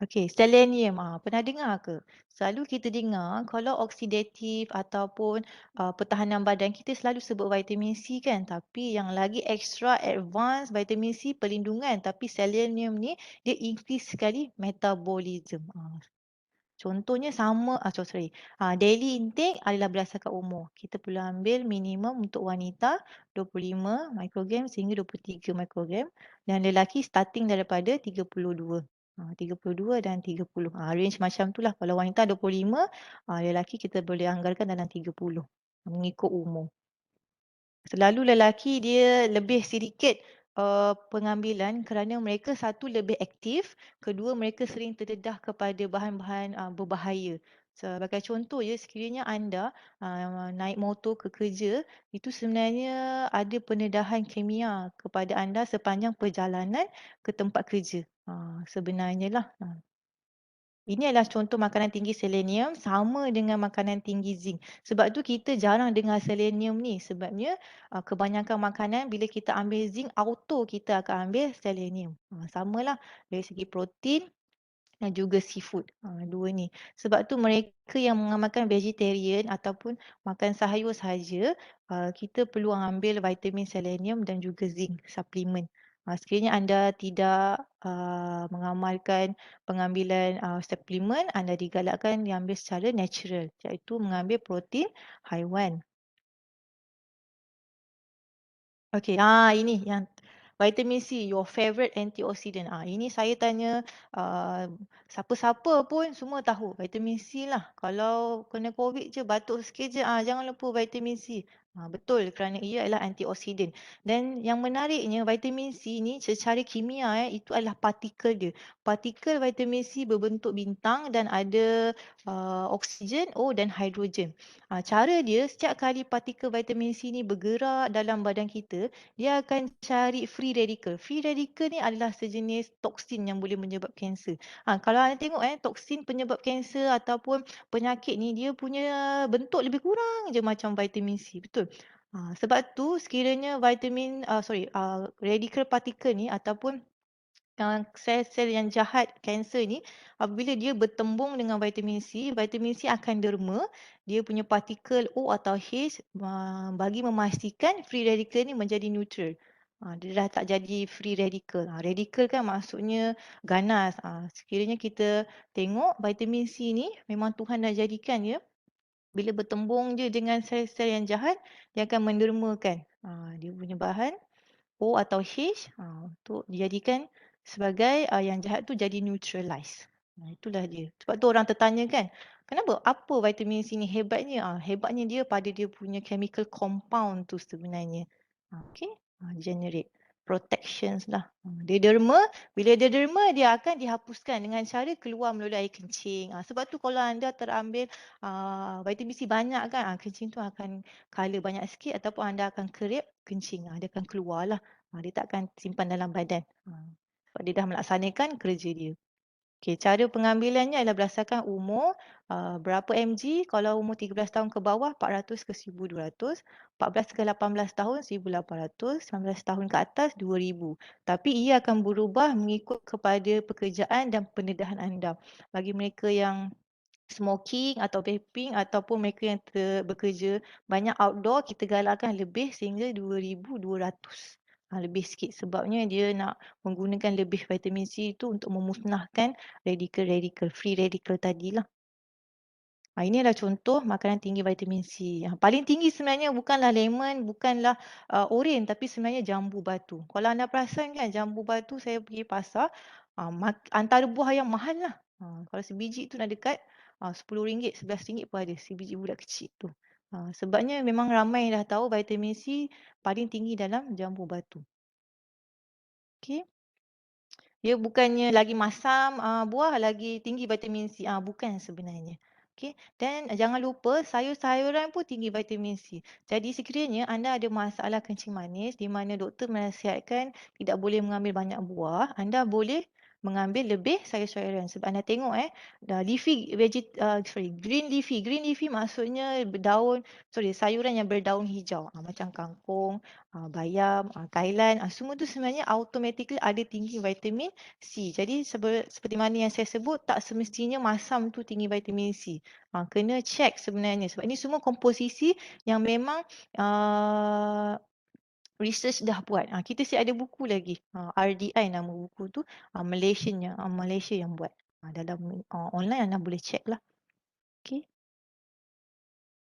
Okey, selenium. Pernah dengar ke? Selalu kita dengar kalau oksidatif ataupun pertahanan badan kita selalu sebut vitamin C kan. Tapi yang lagi extra advance vitamin C perlindungan. Tapi selenium ni dia increase sekali metabolism. Contohnya sama, daily intake adalah berdasarkan umur. Kita perlu ambil minimum untuk wanita 25 mikrogram sehingga 23 mikrogram dan lelaki starting daripada 32. 32 dan 30. Range macam tu lah. Kalau wanita 25, lelaki kita boleh anggarkan dalam 30 mengikut umur. Selalu lelaki dia lebih sedikit pengambilan kerana mereka satu lebih aktif, kedua mereka sering terdedah kepada bahan-bahan berbahaya. Sebagai contoh ya, sekiranya anda naik motor ke kerja, itu sebenarnya ada pendedahan kimia kepada anda sepanjang perjalanan ke tempat kerja. Sebenarnya lah. Ini adalah contoh makanan tinggi selenium sama dengan makanan tinggi zinc. Sebab tu kita jarang dengar selenium ni. Sebabnya kebanyakan makanan bila kita ambil zinc, auto kita akan ambil selenium. Samalah dari segi protein dan juga seafood. Dua ni. Sebab tu mereka yang mengamalkan vegetarian ataupun makan sayur sahaja, kita perlu ambil vitamin selenium dan juga zinc suplemen. Sekiranya anda tidak mengamalkan pengambilan suplemen, anda digalakkan diambil secara natural, iaitu mengambil protein haiwan. Okey, ini yang vitamin C, your favourite antioxidant. Ini saya tanya siapa-siapa pun semua tahu vitamin C lah. Kalau kena COVID je, batuk sikit je, jangan lupa vitamin C. Betul kerana ia adalah antioksidan. Dan yang menariknya vitamin C ni secara kimia itu adalah partikel dia. Partikel vitamin C berbentuk bintang dan ada oksigen, O dan hidrogen. Cara dia setiap kali partikel vitamin C ni bergerak dalam badan kita, dia akan cari free radical. Free radical ni adalah sejenis toksin yang boleh menyebab kanser. Kalau anda tengok toksin penyebab kanser ataupun penyakit ni dia punya bentuk lebih kurang je macam vitamin C, betul? Sebab tu sekiranya radical particle ni ataupun sel-sel yang jahat kanser ni apabila dia bertembung dengan vitamin C akan derma, dia punya partikel O atau H bagi memastikan free radical ni menjadi neutral. Dia dah tak jadi free radical. Radical kan maksudnya ganas. Sekiranya kita tengok vitamin C ni memang Tuhan dah jadikan dia bila bertembung je dengan sel-sel yang jahat, dia akan mendermakan dia punya bahan O atau H untuk dijadikan sebagai yang jahat tu jadi neutralize. Itulah dia. Sebab tu orang tertanya kan, kenapa? Apa vitamin C ni hebatnya? Hebatnya dia pada dia punya chemical compound tu sebenarnya. Okay, generate protections lah. Dia derma, bila dia derma dia akan dihapuskan dengan cara keluar melalui air kencing. Sebab tu kalau anda terambil vitamin C banyak kan, kencing tu akan colour banyak sikit ataupun anda akan kerip kencing. Dia akan keluar lah. Dia tak akan simpan dalam badan. Sebab dia dah melaksanakan kerja dia. Okey, cara pengambilannya adalah berdasarkan umur, berapa mg, kalau umur 13 tahun ke bawah 400 ke 1200, 14 ke 18 tahun 1800, 19 tahun ke atas 2000. Tapi ia akan berubah mengikut kepada pekerjaan dan pendedahan anda. Bagi mereka yang smoking atau vaping ataupun mereka yang bekerja banyak outdoor, kita galakkan lebih sehingga 2200. Lebih sikit sebabnya dia nak menggunakan lebih vitamin C itu untuk memusnahkan radikal-radikal, free radical tadilah. Ini adalah contoh makanan tinggi vitamin C. Paling tinggi sebenarnya bukanlah lemon, bukanlah oren, tapi sebenarnya jambu batu. Kalau anda perasan kan jambu batu, saya pergi pasar, antara buah yang mahal lah. Kalau sebiji tu dah dekat RM10, RM11 pun ada sebiji budak kecil tu. Sebabnya memang ramai dah tahu vitamin C paling tinggi dalam jambu batu. Okey. Dia bukannya lagi masam buah, lagi tinggi vitamin C. Bukan sebenarnya. Okey. Dan jangan lupa sayur-sayuran pun tinggi vitamin C. Jadi sekiranya anda ada masalah kencing manis di mana doktor menasihatkan tidak boleh mengambil banyak buah, anda boleh mengambil lebih sayur-sayuran. Sebab anda tengok green leafy. Green leafy maksudnya sayuran yang berdaun hijau. Macam kangkung, bayam, kailan, semua tu sebenarnya automatically ada tinggi vitamin C. Jadi seperti mana yang saya sebut, tak semestinya masam tu tinggi vitamin C. Kena check sebenarnya sebab ini semua komposisi yang memang research dah buat. Kita siap ada buku lagi. RDI nama buku tu. Malaysia yang buat. Dalam online anda boleh check lah. Okay.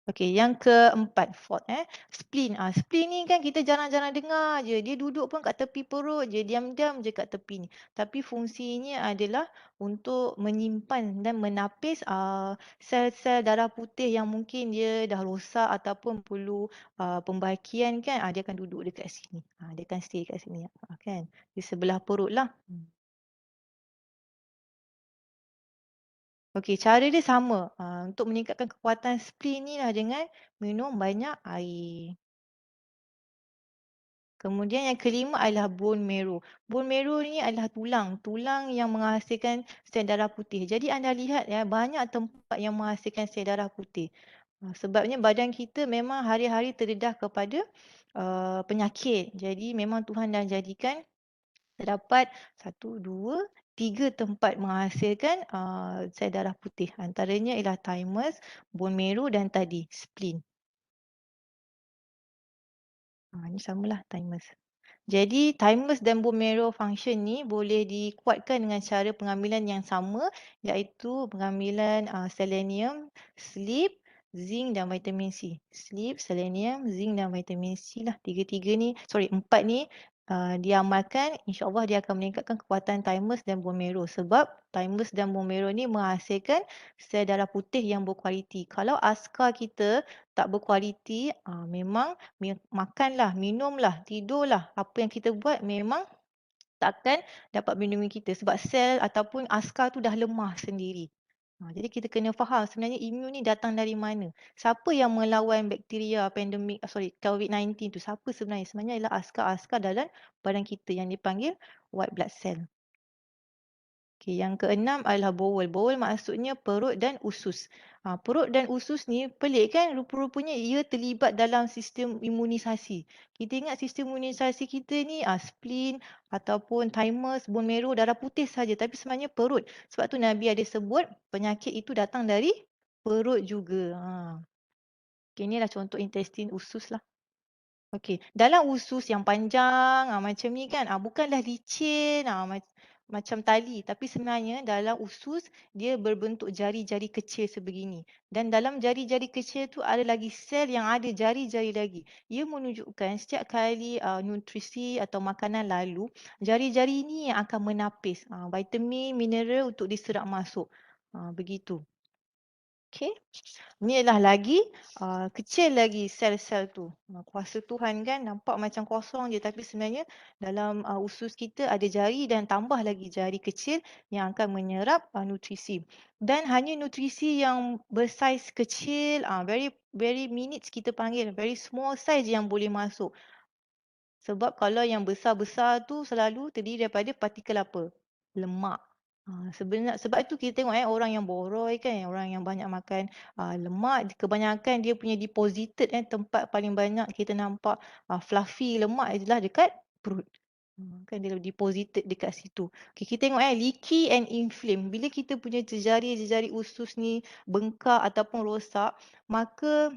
Okey, yang keempat, fourth spleen. Spleen ni kan kita jarang-jarang dengar je. Dia duduk pun kat tepi perut je, diam-diam je kat tepi ni. Tapi fungsinya adalah untuk menyimpan dan menapis sel-sel darah putih yang mungkin dia dah rosak ataupun perlu pembaikian kan. Dia akan duduk dekat sini. Dia akan stay kat sini kan. Di sebelah perut lah. Okey, cara dia sama. Untuk meningkatkan kekuatan spleen ni lah dengan minum banyak air. Kemudian yang kelima adalah bone marrow. Bone marrow ni adalah tulang yang menghasilkan sel darah putih. Jadi anda lihat banyak tempat yang menghasilkan sel darah putih. Sebabnya badan kita memang hari-hari terdedah kepada penyakit. Jadi memang Tuhan dah jadikan terdapat 1, 2, 3 tempat menghasilkan sel darah putih. Antaranya ialah thymus, bone marrow dan tadi spleen. Ini samalah thymus. Jadi thymus dan bone marrow function ni boleh dikuatkan dengan cara pengambilan yang sama, iaitu pengambilan selenium, sleep, zinc dan vitamin C. Sleep, selenium, zinc dan vitamin C lah. 4 ni diamalkan, insya-Allah dia akan meningkatkan kekuatan thymus dan bone marrow. Sebab thymus dan bone marrow ni menghasilkan sel darah putih yang berkualiti. Kalau askar kita tak berkualiti, memang makanlah, minumlah, tidurlah, apa yang kita buat memang takkan dapat melindungi kita sebab sel ataupun askar tu dah lemah sendiri. Jadi kita kena faham sebenarnya imun ni datang dari mana. Siapa yang melawan bakteria pandemik, COVID-19 tu? Siapa sebenarnya? Sebenarnya ialah askar-askar dalam badan kita yang dipanggil white blood cell. Okey, yang keenam adalah bowel. Bowel maksudnya perut dan usus. Perut dan usus ni pelik kan? Rupa-rupanya ia terlibat dalam sistem imunisasi. Kita ingat sistem imunisasi kita ni spleen ataupun thymus, bone marrow, darah putih saja. Tapi sebenarnya perut. Sebab tu Nabi ada sebut penyakit itu datang dari perut juga. Okay, inilah contoh intestin usus lah. Okey, dalam usus yang panjang macam ni kan, bukanlah licin macam tali, tapi sebenarnya dalam usus dia berbentuk jari-jari kecil sebegini. Dan dalam jari-jari kecil tu ada lagi sel yang ada jari-jari lagi. Ia menunjukkan setiap kali nutrisi atau makanan lalu, jari-jari ni yang akan menapis vitamin, mineral untuk diserap masuk. Begitu. Okey. Ni adalah lagi kecil lagi sel-sel tu. Kuasa Tuhan kan nampak macam kosong je tapi sebenarnya dalam usus kita ada jari dan tambah lagi jari kecil yang akan menyerap nutrisi. Dan hanya nutrisi yang bersaiz kecil, very very minutes kita panggil, very small size yang boleh masuk. Sebab kalau yang besar-besar tu selalu terdiri daripada partikel apa? Lemak. Sebab itu kita tengok orang yang boroi kan, orang yang banyak makan lemak, kebanyakan dia punya deposited tempat paling banyak kita nampak fluffy lemak adalah dekat perut. Kan dia deposited dekat situ. Okay, kita tengok leaky and inflamed. Bila kita punya jejari usus ni bengkak ataupun rosak, maka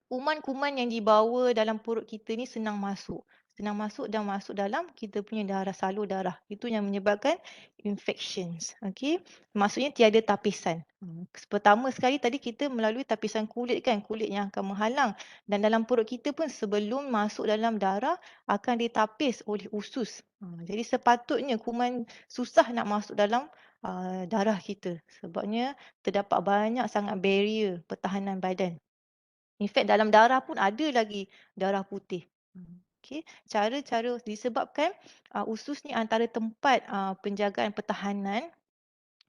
kuman-kuman yang dibawa dalam perut kita ni senang masuk. Senang masuk dan masuk dalam kita punya darah, salur darah. Itu yang menyebabkan infections. Okey. Maksudnya tiada tapisan. Pertama sekali tadi kita melalui tapisan kulit kan. Kulit yang akan menghalang. Dan dalam perut kita pun sebelum masuk dalam darah akan ditapis oleh usus. Jadi sepatutnya kuman susah nak masuk dalam darah kita. Sebabnya terdapat banyak sangat barrier pertahanan badan. In fact dalam darah pun ada lagi darah putih. Okey, cara-cara disebabkan usus ni antara tempat penjagaan pertahanan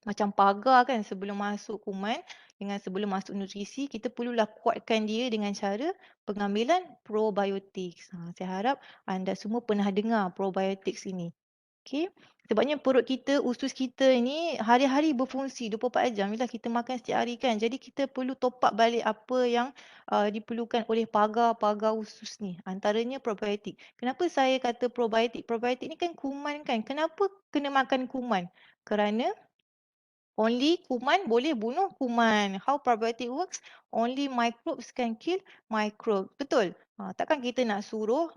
macam pagar kan sebelum masuk kuman dengan sebelum masuk nutrisi kita perlulah kuatkan dia dengan cara pengambilan probiotics. Saya harap anda semua pernah dengar probiotics ini. Okey. Sebabnya perut kita, usus kita ni hari-hari berfungsi 24 jam. Bila kita makan setiap hari kan. Jadi kita perlu top up balik apa yang diperlukan oleh pagar-pagar usus ni. Antaranya probiotik. Kenapa saya kata probiotik? Probiotik ni kan kuman kan. Kenapa kena makan kuman? Kerana only kuman boleh bunuh kuman. How probiotic works? Only microbes can kill microbe. Betul? Takkan kita nak suruh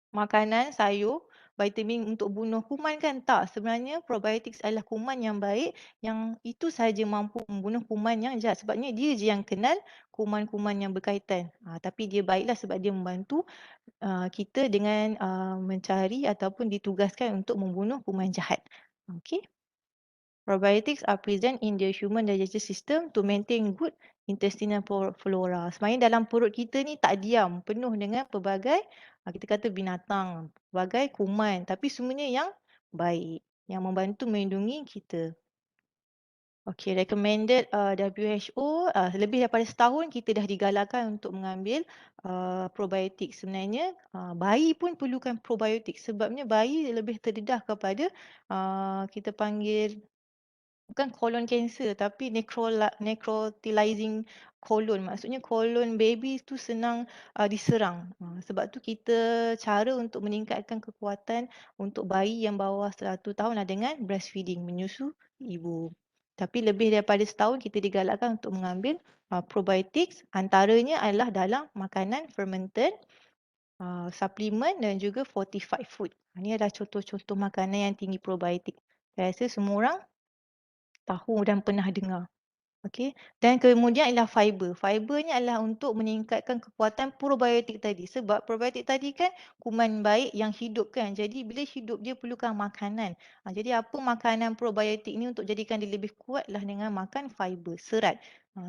makanan, sayur, vitamin untuk bunuh kuman kan? Tak. Sebenarnya probiotics adalah kuman yang baik yang itu sahaja mampu membunuh kuman yang jahat. Sebabnya dia je yang kenal kuman-kuman yang berkaitan. Tapi dia baiklah sebab dia membantu kita dengan mencari ataupun ditugaskan untuk membunuh kuman jahat. Okay. Probiotics are present in the human digestive system to maintain good intestinal flora. Sebenarnya dalam perut kita ni tak diam, penuh dengan pelbagai kita kata binatang, pelbagai kuman, tapi semuanya yang baik, yang membantu melindungi kita. Okay, recommended WHO lebih daripada setahun kita dah digalakkan untuk mengambil probiotik. Sebenarnya bayi pun perlukan probiotik sebabnya bayi lebih terdedah kepada kita panggil bukan colon cancer tapi necrotizing colon. Maksudnya colon baby tu senang diserang. Sebab tu kita cara untuk meningkatkan kekuatan untuk bayi yang bawah 1 tahun lah dengan breastfeeding, menyusu ibu. Tapi lebih daripada setahun kita digalakkan untuk mengambil probiotics. Antaranya adalah dalam makanan fermented, suplemen dan juga fortified food. Ini adalah contoh-contoh makanan yang tinggi probiotik. Saya rasa semua orang tahu dan pernah dengar. Okey, dan kemudian ialah fiber. Fiber ni adalah untuk meningkatkan kekuatan probiotik tadi. Sebab probiotik tadi kan kuman baik yang hidup kan. Jadi bila hidup dia perlukan makanan. Jadi apa makanan probiotik ni untuk jadikan dia lebih kuatlah dengan makan fiber, serat.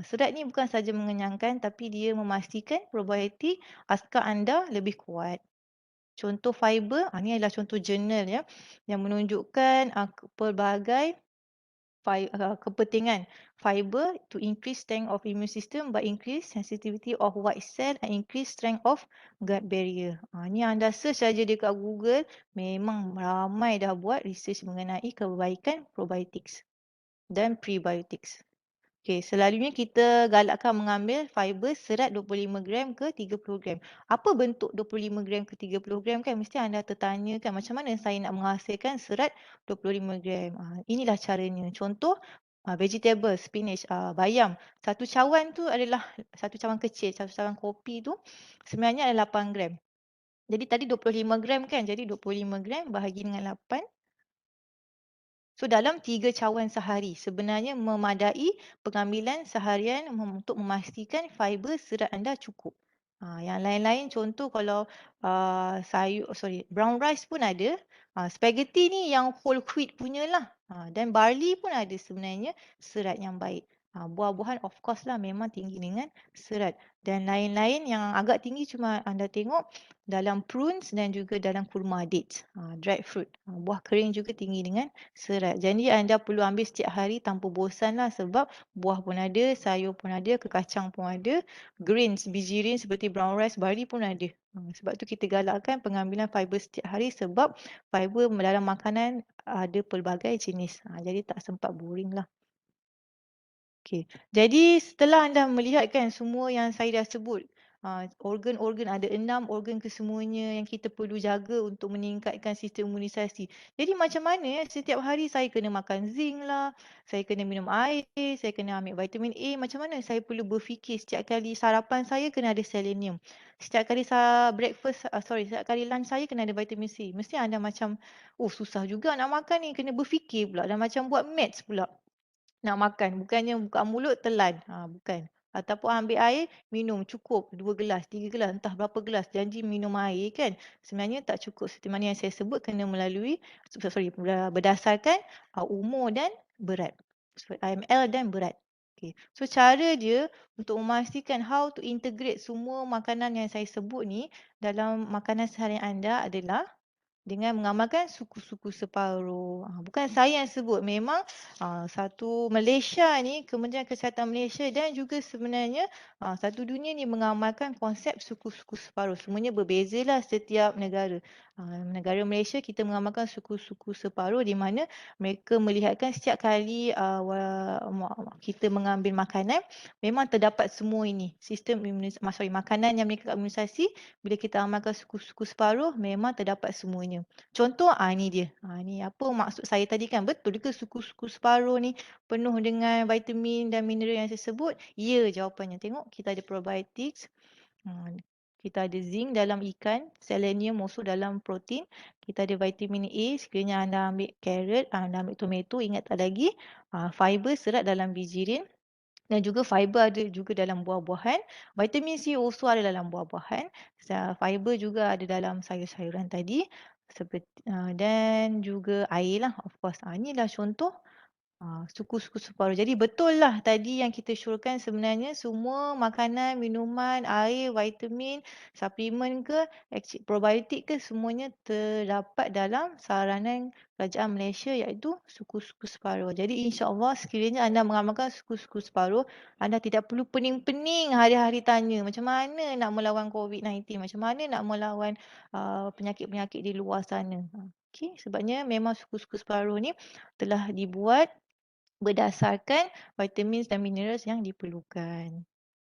Serat ni bukan saja mengenyangkan tapi dia memastikan probiotik askar anda lebih kuat. Contoh fiber, ni adalah contoh jurnal ya yang menunjukkan pelbagai kepentingan fiber to increase strength of immune system by increase sensitivity of white cell and increase strength of gut barrier. Ni anda search saja dekat Google, memang ramai dah buat research mengenai kebaikan probiotics dan prebiotics. Okey, selalunya kita galakkan mengambil fiber serat 25 gram ke 30 gram. Apa bentuk 25 gram ke 30 gram kan? Mesti anda tertanya kan macam mana saya nak menghasilkan serat 25 gram. Inilah caranya. Contoh vegetable, spinach, bayam. Satu cawan tu adalah satu cawan kecil, satu cawan kopi tu sebenarnya adalah 8 gram. Jadi tadi 25 gram kan? Jadi 25 gram bahagi dengan 8. So dalam 3 cawan sehari sebenarnya memadai pengambilan seharian untuk memastikan fiber serat anda cukup. Yang lain-lain contoh kalau brown rice pun ada. Spaghetti ni yang whole wheat punya lah. Dan barley pun ada sebenarnya serat yang baik. Buah-buahan of course lah memang tinggi dengan serat. Dan lain-lain yang agak tinggi cuma anda tengok dalam prunes dan juga dalam kurma dates, dried fruit. Buah kering juga tinggi dengan serat. Jadi anda perlu ambil setiap hari tanpa bosan lah sebab buah pun ada, sayur pun ada, kekacang pun ada, greens, biji rin seperti brown rice, barley pun ada. Sebab tu kita galakkan pengambilan fiber setiap hari sebab fiber dalam makanan ada pelbagai jenis. Jadi tak sempat boring lah. Okey. Jadi setelah anda melihat kan semua yang saya dah sebut, organ-organ ada 6 organ kesemuanya yang kita perlu jaga untuk meningkatkan sistem imunisasi. Jadi macam mana setiap hari saya kena makan zinc lah, saya kena minum air, saya kena ambil vitamin A, macam mana saya perlu berfikir setiap kali sarapan saya kena ada selenium. Setiap kali setiap kali lunch saya kena ada vitamin C. Mesti anda macam, oh susah juga nak makan ni, kena berfikir pula dan macam buat maths pula. Nak makan, bukannya buka mulut telan. Bukan. Ataupun ambil air, minum cukup 2 gelas, 3 gelas, entah berapa gelas. Janji minum air kan. Sebenarnya tak cukup seperti mana yang saya sebut kena melalui, berdasarkan umur dan berat. IML dan berat. Okay. So cara dia untuk memastikan how to integrate semua makanan yang saya sebut ni dalam makanan seharian anda adalah dengan mengamalkan suku-suku separuh. Bukan saya yang sebut, memang satu Malaysia ni, Kementerian Kesihatan Malaysia dan juga sebenarnya satu dunia ni mengamalkan konsep suku-suku separuh. Semuanya berbezalah setiap negara. Negara Malaysia kita mengamalkan suku-suku separuh di mana mereka melihatkan setiap kali kita mengambil makanan memang terdapat semua ini. Makanan yang meningkatkan imunisasi bila kita amalkan suku-suku separuh memang terdapat semuanya. Contoh, ni dia. Ni apa maksud saya tadi kan? Betul ke suku-suku separuh ni penuh dengan vitamin dan mineral yang saya sebut? Ya jawapannya. Tengok kita ada probiotics. Kita ada zinc dalam ikan, selenium also dalam protein. Kita ada vitamin A, sekiranya anda ambil carrot, anda ambil tomato, ingat tak lagi? Fiber serat dalam biji rin. Dan juga fiber ada juga dalam buah-buahan. Vitamin C also ada dalam buah-buahan. Fiber juga ada dalam sayur-sayuran tadi. Dan juga air lah of course. Inilah contoh suku-suku separuh. Jadi betul lah tadi yang kita syorkan sebenarnya semua makanan, minuman, air, vitamin, suplemen ke, probiotik ke semuanya terdapat dalam saranan kerajaan Malaysia iaitu suku-suku separuh. Jadi insya-Allah sekiranya anda mengamalkan suku-suku separuh, anda tidak perlu pening-pening hari-hari tanya macam mana nak melawan COVID-19, macam mana nak melawan penyakit-penyakit di luar sana. Okey, sebabnya memang suku-suku separuh ni telah dibuat berdasarkan vitamins dan minerals yang diperlukan.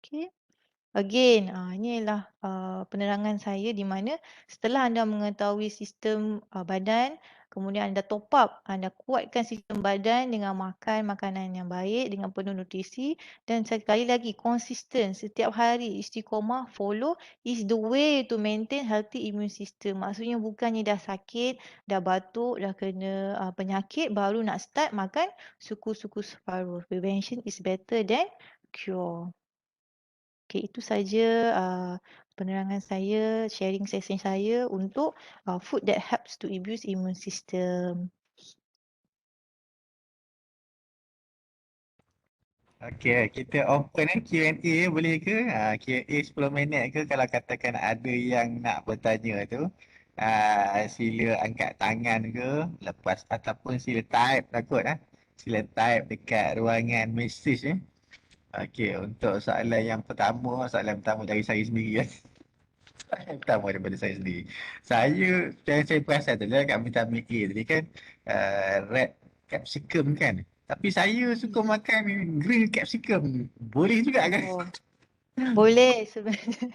Okey. Again, ini adalah penerangan saya di mana setelah anda mengetahui sistem badan, kemudian anda top up, anda kuatkan sistem badan dengan makan makanan yang baik, dengan penuh nutrisi dan sekali lagi konsisten setiap hari istiqomah follow is the way to maintain healthy immune system. Maksudnya bukannya dah sakit, dah batuk, dah kena penyakit baru nak start makan suku-suku separuh. Prevention is better than cure. Okey, itu saja penerangan saya, sharing session saya untuk food that helps to boost immune system. Okey, kita open Q&A boleh ke? Q&A 10 minit ke kalau katakan ada yang nak bertanya tu. Sila angkat tangan ke lepas ataupun sila type takut Sila type dekat ruangan message Okey, untuk soalan pertama dari saya sendiri Soalan pertama daripada saya sendiri. Saya perasan tadi kat vitamin A tadi kan red capsicum kan. Tapi saya suka makan green capsicum. Boleh juga kan? Oh. Boleh sebenarnya.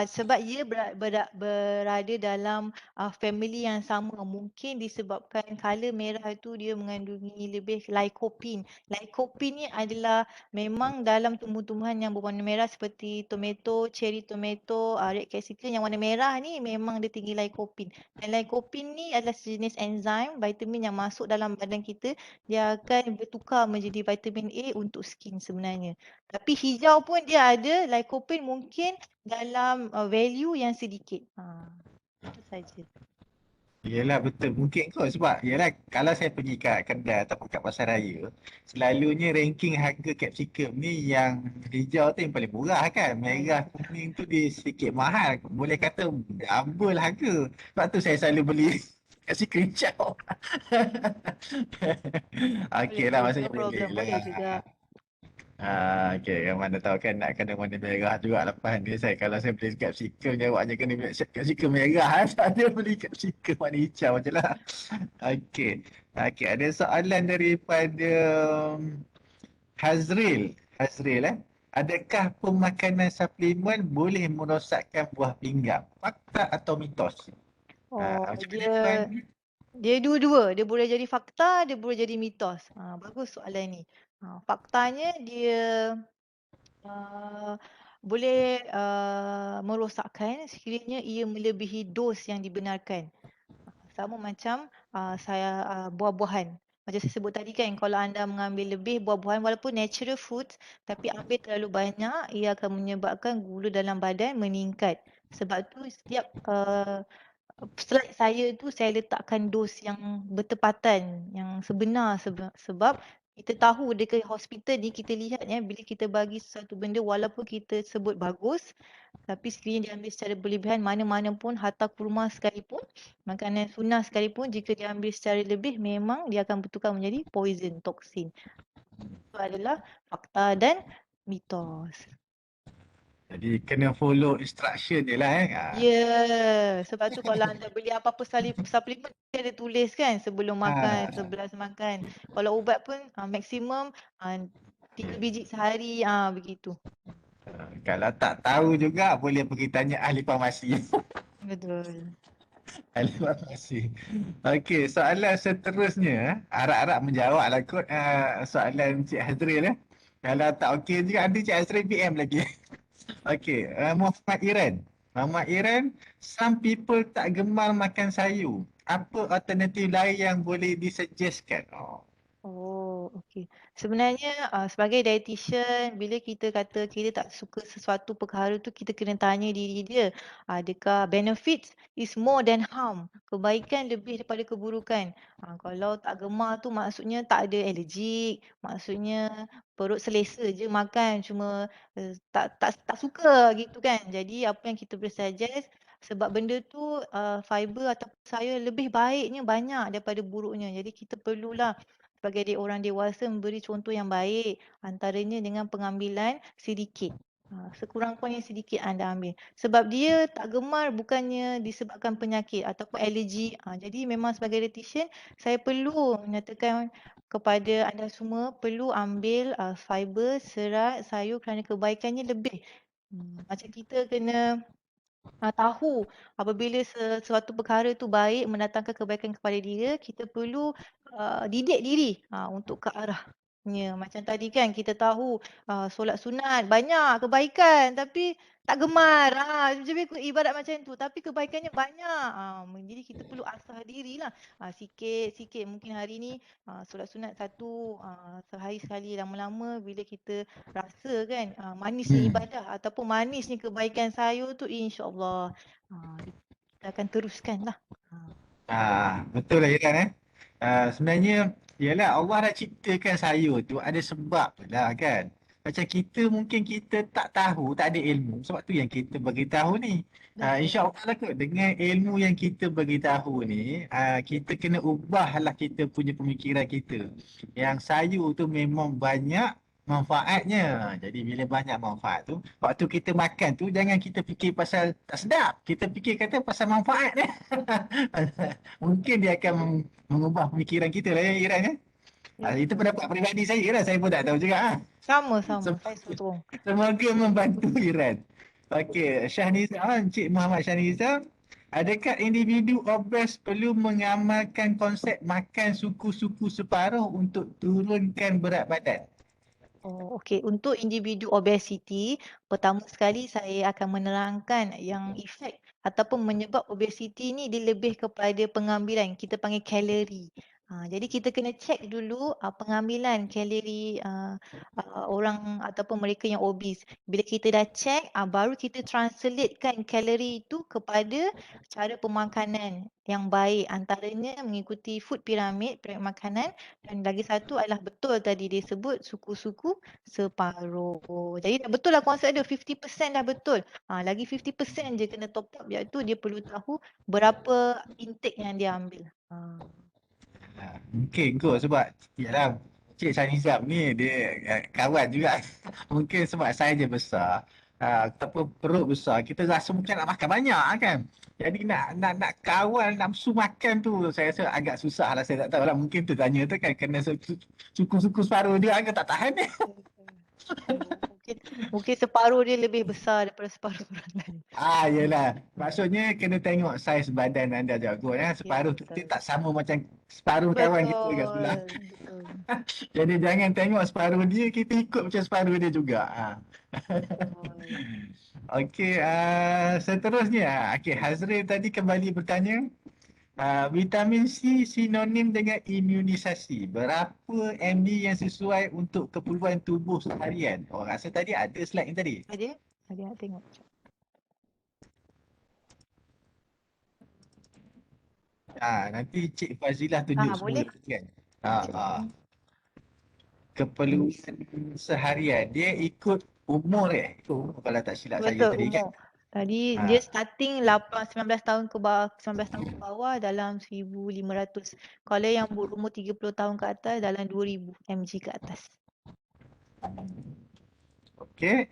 Sebab ia berada dalam family yang sama. Mungkin disebabkan color merah itu dia mengandungi lebih lycopene. Lycopene ni adalah memang dalam tumbuh-tumbuhan yang berwarna merah seperti tomato, cherry tomato, red capsicum yang warna merah ni memang dia tinggi lycopene. Dan lycopene ni adalah sejenis enzim, vitamin yang masuk dalam badan kita. Dia akan bertukar menjadi vitamin A untuk skin sebenarnya. Tapi hijau pun dia ada lycopene mungkin dalam value yang sedikit. Itu saja. Yelah betul. Mungkin kot sebab yelah kalau saya pergi kat kedai ataupun kat pasar raya, selalunya ranking harga capsicum ni yang hijau tu yang paling murah kan. Merah kuning tu dia sedikit mahal. Boleh kata double harga. Sebab tu saya selalu beli capsicum hijau. Okey lah Boleh, maksudnya no problem. boleh Boleh lah. juga. Okey, yang mana tahu kan nak kena warna merah juga lepas ni kalau saya beli capsicum jawabnya kena beli capsicum merah saya beli capsicum warna hijau je lah. Okey. Okey, ada soalan daripada Hazril. Hazril Adakah pemakanan suplemen boleh merosakkan buah pinggang? Fakta atau mitos? Macam mana Puan? Dia dua-dua. Dia boleh jadi fakta, dia boleh jadi mitos. Bagus soalan ni. Faktanya dia uh, boleh merosakkan sekiranya ia melebihi dos yang dibenarkan. Sama macam buah-buahan. Macam saya sebut tadi kan, kalau anda mengambil lebih buah-buahan walaupun natural food, tapi ambil terlalu banyak, ia akan menyebabkan gula dalam badan meningkat. Sebab tu setiap slide saya tu saya letakkan dos yang bertepatan, yang sebenar sebab kita tahu dekat hospital ni kita lihat bila kita bagi sesuatu benda walaupun kita sebut bagus tapi sekiranya diambil secara berlebihan mana-mana pun harta kurma sekalipun, makanan sunnah sekalipun jika diambil secara lebih memang dia akan bertukar menjadi poison, toksin. Itu adalah fakta dan mitos. Jadi kena follow instruction je lah Ya, sebab tu kalau anda beli apa-apa suplemen dia ada tulis kan sebelum makan, sebelas makan. Kalau ubat pun maksimum 3 biji sehari, begitu. Kalau tak tahu juga boleh pergi tanya ahli farmasi. Betul. Ahli farmasi. Okey, soalan seterusnya harap-harap menjawab lah kot soalan Cik Hazril Kalau tak okey juga nanti Cik Hazril PM lagi. Okey, Muhammad Iran. Muhammad Iran, some people tak gemar makan sayur. Apa alternatif lain yang boleh disuggestkan? Oh, okey. Sebenarnya sebagai dietitian, bila kita kata kita tak suka sesuatu perkara tu, kita kena tanya diri dia, adakah benefits is more than harm? Kebaikan lebih daripada keburukan. Kalau tak gemar tu maksudnya tak ada alergik, maksudnya perut selesa je makan, cuma tak suka gitu kan. Jadi apa yang kita boleh suggest, sebab benda tu fiber atau sayur lebih baiknya banyak daripada buruknya. Jadi kita perlulah sebagai orang dewasa memberi contoh yang baik antaranya dengan pengambilan sedikit. Sekurang-kurangnya sedikit anda ambil. Sebab dia tak gemar bukannya disebabkan penyakit ataupun alergi. Jadi memang sebagai dietitian saya perlu menyatakan kepada anda semua perlu ambil fiber, serat, sayur kerana kebaikannya lebih Macam kita kena tahu apabila sesuatu perkara tu baik, mendatangkan kebaikan kepada dia, kita perlu didik diri untuk ke arahnya. Macam tadi kan kita tahu solat sunat banyak kebaikan tapi tak gemar. Ibarat macam tu tapi kebaikannya banyak. Jadi kita perlu asah dirilah. Sikit-sikit mungkin hari ni solat sunat satu sehari sekali, lama-lama bila kita rasa kan manisnya ibadah ataupun manisnya kebaikan saya tu insya-Allah kita akan teruskan lah. Betul lah Iran sebenarnya ialah Allah dah ciptakan saya tu ada sebab lah kan. Macam kita mungkin kita tak tahu, tak ada ilmu. Sebab tu yang kita beritahu ni. InsyaAllah lah kot dengan ilmu yang kita beritahu ni, kita kena ubahlah kita punya pemikiran kita. Yang saya tu memang banyak manfaatnya. Jadi bila banyak manfaat tu, waktu kita makan tu jangan kita fikir pasal tak sedap. Kita fikir kata pasal manfaat ni. Mungkin dia akan mengubah pemikiran kita lah ya Iran ya. Itu pendapat peribadi saya lah, saya pun tak tahu juga. Sama-sama, saya setuju. Semoga membantu Iran. Okey, Syahnizam, Encik Muhammad Syahnizam, adakah individu obes perlu mengamalkan konsep makan suku-suku separuh untuk turunkan berat badan? Okey. Untuk individu obesiti, pertama sekali saya akan menerangkan yang efek ataupun menyebab obesiti ni dia lebih kepada pengambilan, kita panggil kalori. Jadi kita kena cek dulu pengambilan kalori orang ataupun mereka yang obes. Bila kita dah cek, baru kita translatekan kalori itu kepada cara pemakanan yang baik. Antaranya mengikuti food pyramid makanan, dan lagi satu adalah betul tadi dia sebut suku-suku separuh. Jadi dah betul lah konsep dia, 50% dah betul. Lagi 50% je kena top up, iaitu dia perlu tahu berapa intake yang dia ambil. Mungkin kot sebab yalah Cik Syahnizam ni dia kawan juga. Mungkin sebab saya je besar ataupun perut besar, kita rasa mungkin nak makan banyak kan. Jadi nak kawal nafsu makan tu saya rasa agak susah lah. Saya tak tahu lah, mungkin tu tanya tu kan kena suku-suku separuh dia agak tak tahan ni. Mungkin separuh dia lebih besar daripada separuh orang lain. Yelah. Maksudnya kena tengok saiz badan anda jago ya. Separuh kita tak sama macam separuh kawan kita kat sebelah. Jadi jangan tengok separuh dia, kita ikut macam separuh dia juga. Okey, seterusnya. Okey, Hazril tadi kembali bertanya. Vitamin C sinonim dengan imunisasi. Berapa MB yang sesuai untuk keperluan tubuh seharian? Rasa tadi ada slide yang tadi. Ada nak tengok. Nanti Cik Fazilah tunjuk semula kan. Keperluan seharian dia ikut umur ikut umur kalau tak silap saya tadi kan. Tadi dia starting 19 tahun ke bawah, 19 tahun ke bawah dalam 1,500. Kalau yang berumur 30 tahun ke atas dalam 2,000 mg ke atas. Okey.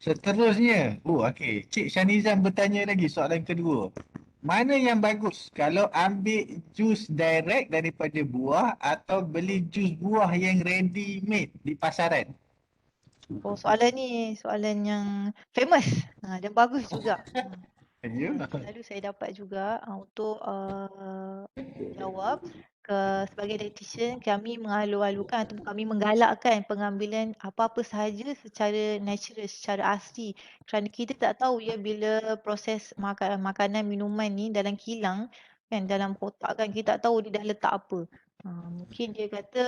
Seterusnya. Okey. Cik Syahnizam bertanya lagi soalan kedua. Mana yang bagus? Kalau ambil jus direct daripada buah atau beli jus buah yang ready made di pasaran? Soalan ni soalan yang famous dan bagus juga. Lalu saya dapat juga untuk jawab sebagai dietitian, kami mengalu-alukan atau kami menggalakkan pengambilan apa-apa sahaja secara natural, secara asli. Kerana kita tak tahu ya bila proses makanan minuman ni dalam kilang kan, dalam kotak kan, kita tak tahu dia dah letak apa. Mungkin dia kata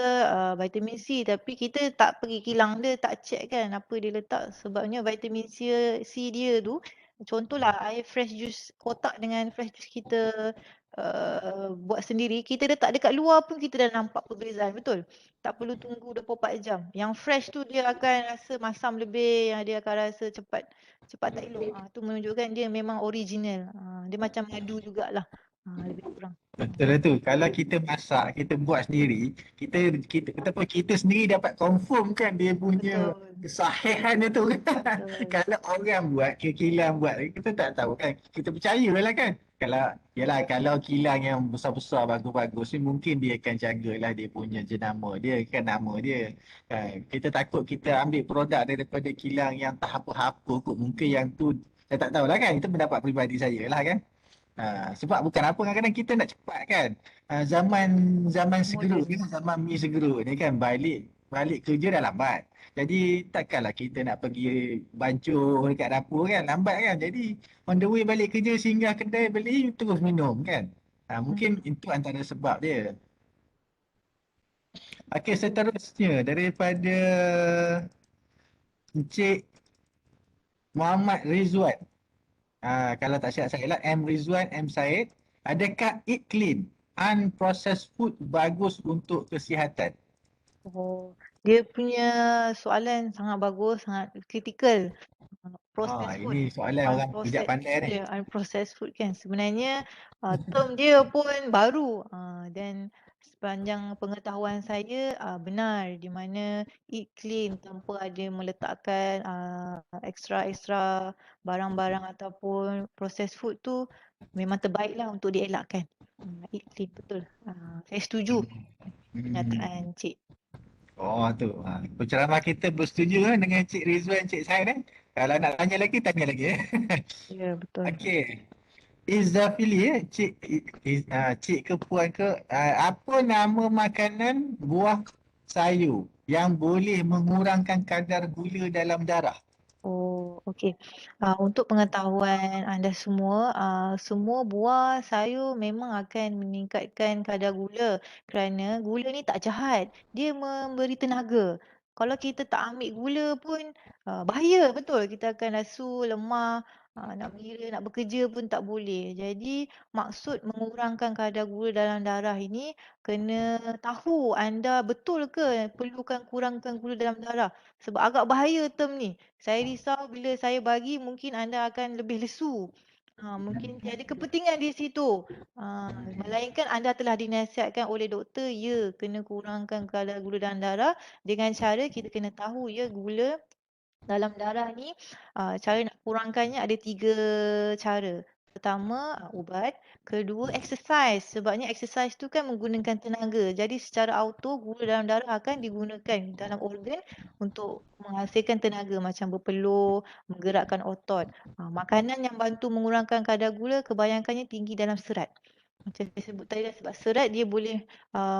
vitamin C tapi kita tak pergi kilang dia, tak check kan apa dia letak. Sebabnya vitamin C dia tu, contohlah air fresh juice kotak dengan fresh juice kita buat sendiri, kita letak dekat luar pun kita dah nampak perbezaan, betul? Tak perlu tunggu 24 jam. Yang fresh tu dia akan rasa masam lebih, dia akan rasa cepat tak elok. Tu menunjukkan dia memang original. Dia macam madu jugalah. Lebih kurang. Betul lah tu. Kalau kita masak, kita buat sendiri, kita sendiri dapat confirm kan dia punya kesahihan dia tu. Kalau orang buat, kilang buat, kita tak tahu kan. Kita percaya lah kan. Kalau kilang yang besar-besar bagus-bagus ni mungkin dia akan jagalah dia punya jenama dia kan, nama dia. Kita takut kita ambil produk daripada kilang yang tak apa-apa kot, mungkin yang tu saya tak tahulah kan, itu pendapat peribadi saya lah kan. Sebab bukan apa, kadang-kadang kita nak cepat kan. Zaman zaman segeruk ni, zaman mi segeruk ni kan, balik balik kerja dah lambat. Jadi takkanlah kita nak pergi bancuh dekat dapur kan, lambat kan. Jadi on the way balik kerja, singgah kedai beli terus minum kan. Mungkin itu antara sebab dia. Okey, seterusnya daripada Encik Muhammad Rizwan. Kalau tak silap saya lah, M Rizwan, M Said. Adakah eat clean, unprocessed food bagus untuk kesihatan? Oh, dia punya soalan sangat bagus, sangat kritikal. Processed food, Ini soalan orang bijak pandai ni. unprocessed food kan. Sebenarnya term dia pun baru dan sepanjang pengetahuan saya benar, di mana eat clean tanpa ada meletakkan extra barang-barang ataupun processed food tu memang terbaiklah untuk dielakkan. Eat clean, betul. Saya setuju pernyataan Cik. Tu. Penceramah kita bersetuju dengan Cik Rizwan, Cik Said kan? Kalau nak tanya lagi. Ya, betul. Okey. Izzafili, Cik ke Puan ke, apa nama makanan buah sayur yang boleh mengurangkan kadar gula dalam darah? Oh, okey. Untuk pengetahuan anda semua, semua buah sayur memang akan meningkatkan kadar gula kerana gula ni tak jahat. Dia memberi tenaga. Kalau kita tak ambil gula pun bahaya, betul. Kita akan rasu, lemah, nak mengira, nak bekerja pun tak boleh. Jadi maksud mengurangkan kadar gula dalam darah ini kena tahu anda betul ke perlukan kurangkan gula dalam darah. Sebab agak bahaya term ni. Saya risau bila saya bagi mungkin anda akan lebih lesu. Mungkin tiada kepentingan di situ. Melainkan anda telah dinasihatkan oleh doktor, ya, kena kurangkan kadar gula dalam darah dengan cara kita kena tahu ya gula dalam darah ni cara nak kurangkannya ada 3 cara. Pertama, ubat. Kedua, exercise. Sebabnya exercise tu kan menggunakan tenaga. Jadi secara auto gula dalam darah akan digunakan dalam organ untuk menghasilkan tenaga macam berpeluh, menggerakkan otot. Makanan yang bantu mengurangkan kadar gula kebanyakannya tinggi dalam serat. Macam saya sebut tadi, sebab serat dia boleh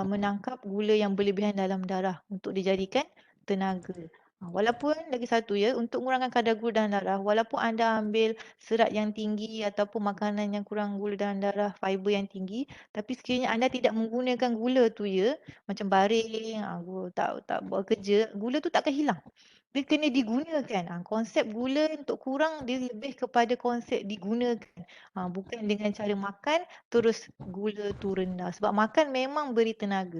menangkap gula yang berlebihan dalam darah untuk dijadikan tenaga. Walaupun lagi satu ya, untuk mengurangkan kadar gula dalam darah, walaupun anda ambil serat yang tinggi ataupun makanan yang kurang gula dalam darah, fiber yang tinggi, tapi sekiranya anda tidak menggunakan gula tu ya, macam baring, tak buat kerja, gula tu tak akan hilang. Dia kena digunakan. Konsep gula untuk kurang dia lebih kepada konsep digunakan. Bukan dengan cara makan terus gula tu rendah. Sebab makan memang beri tenaga.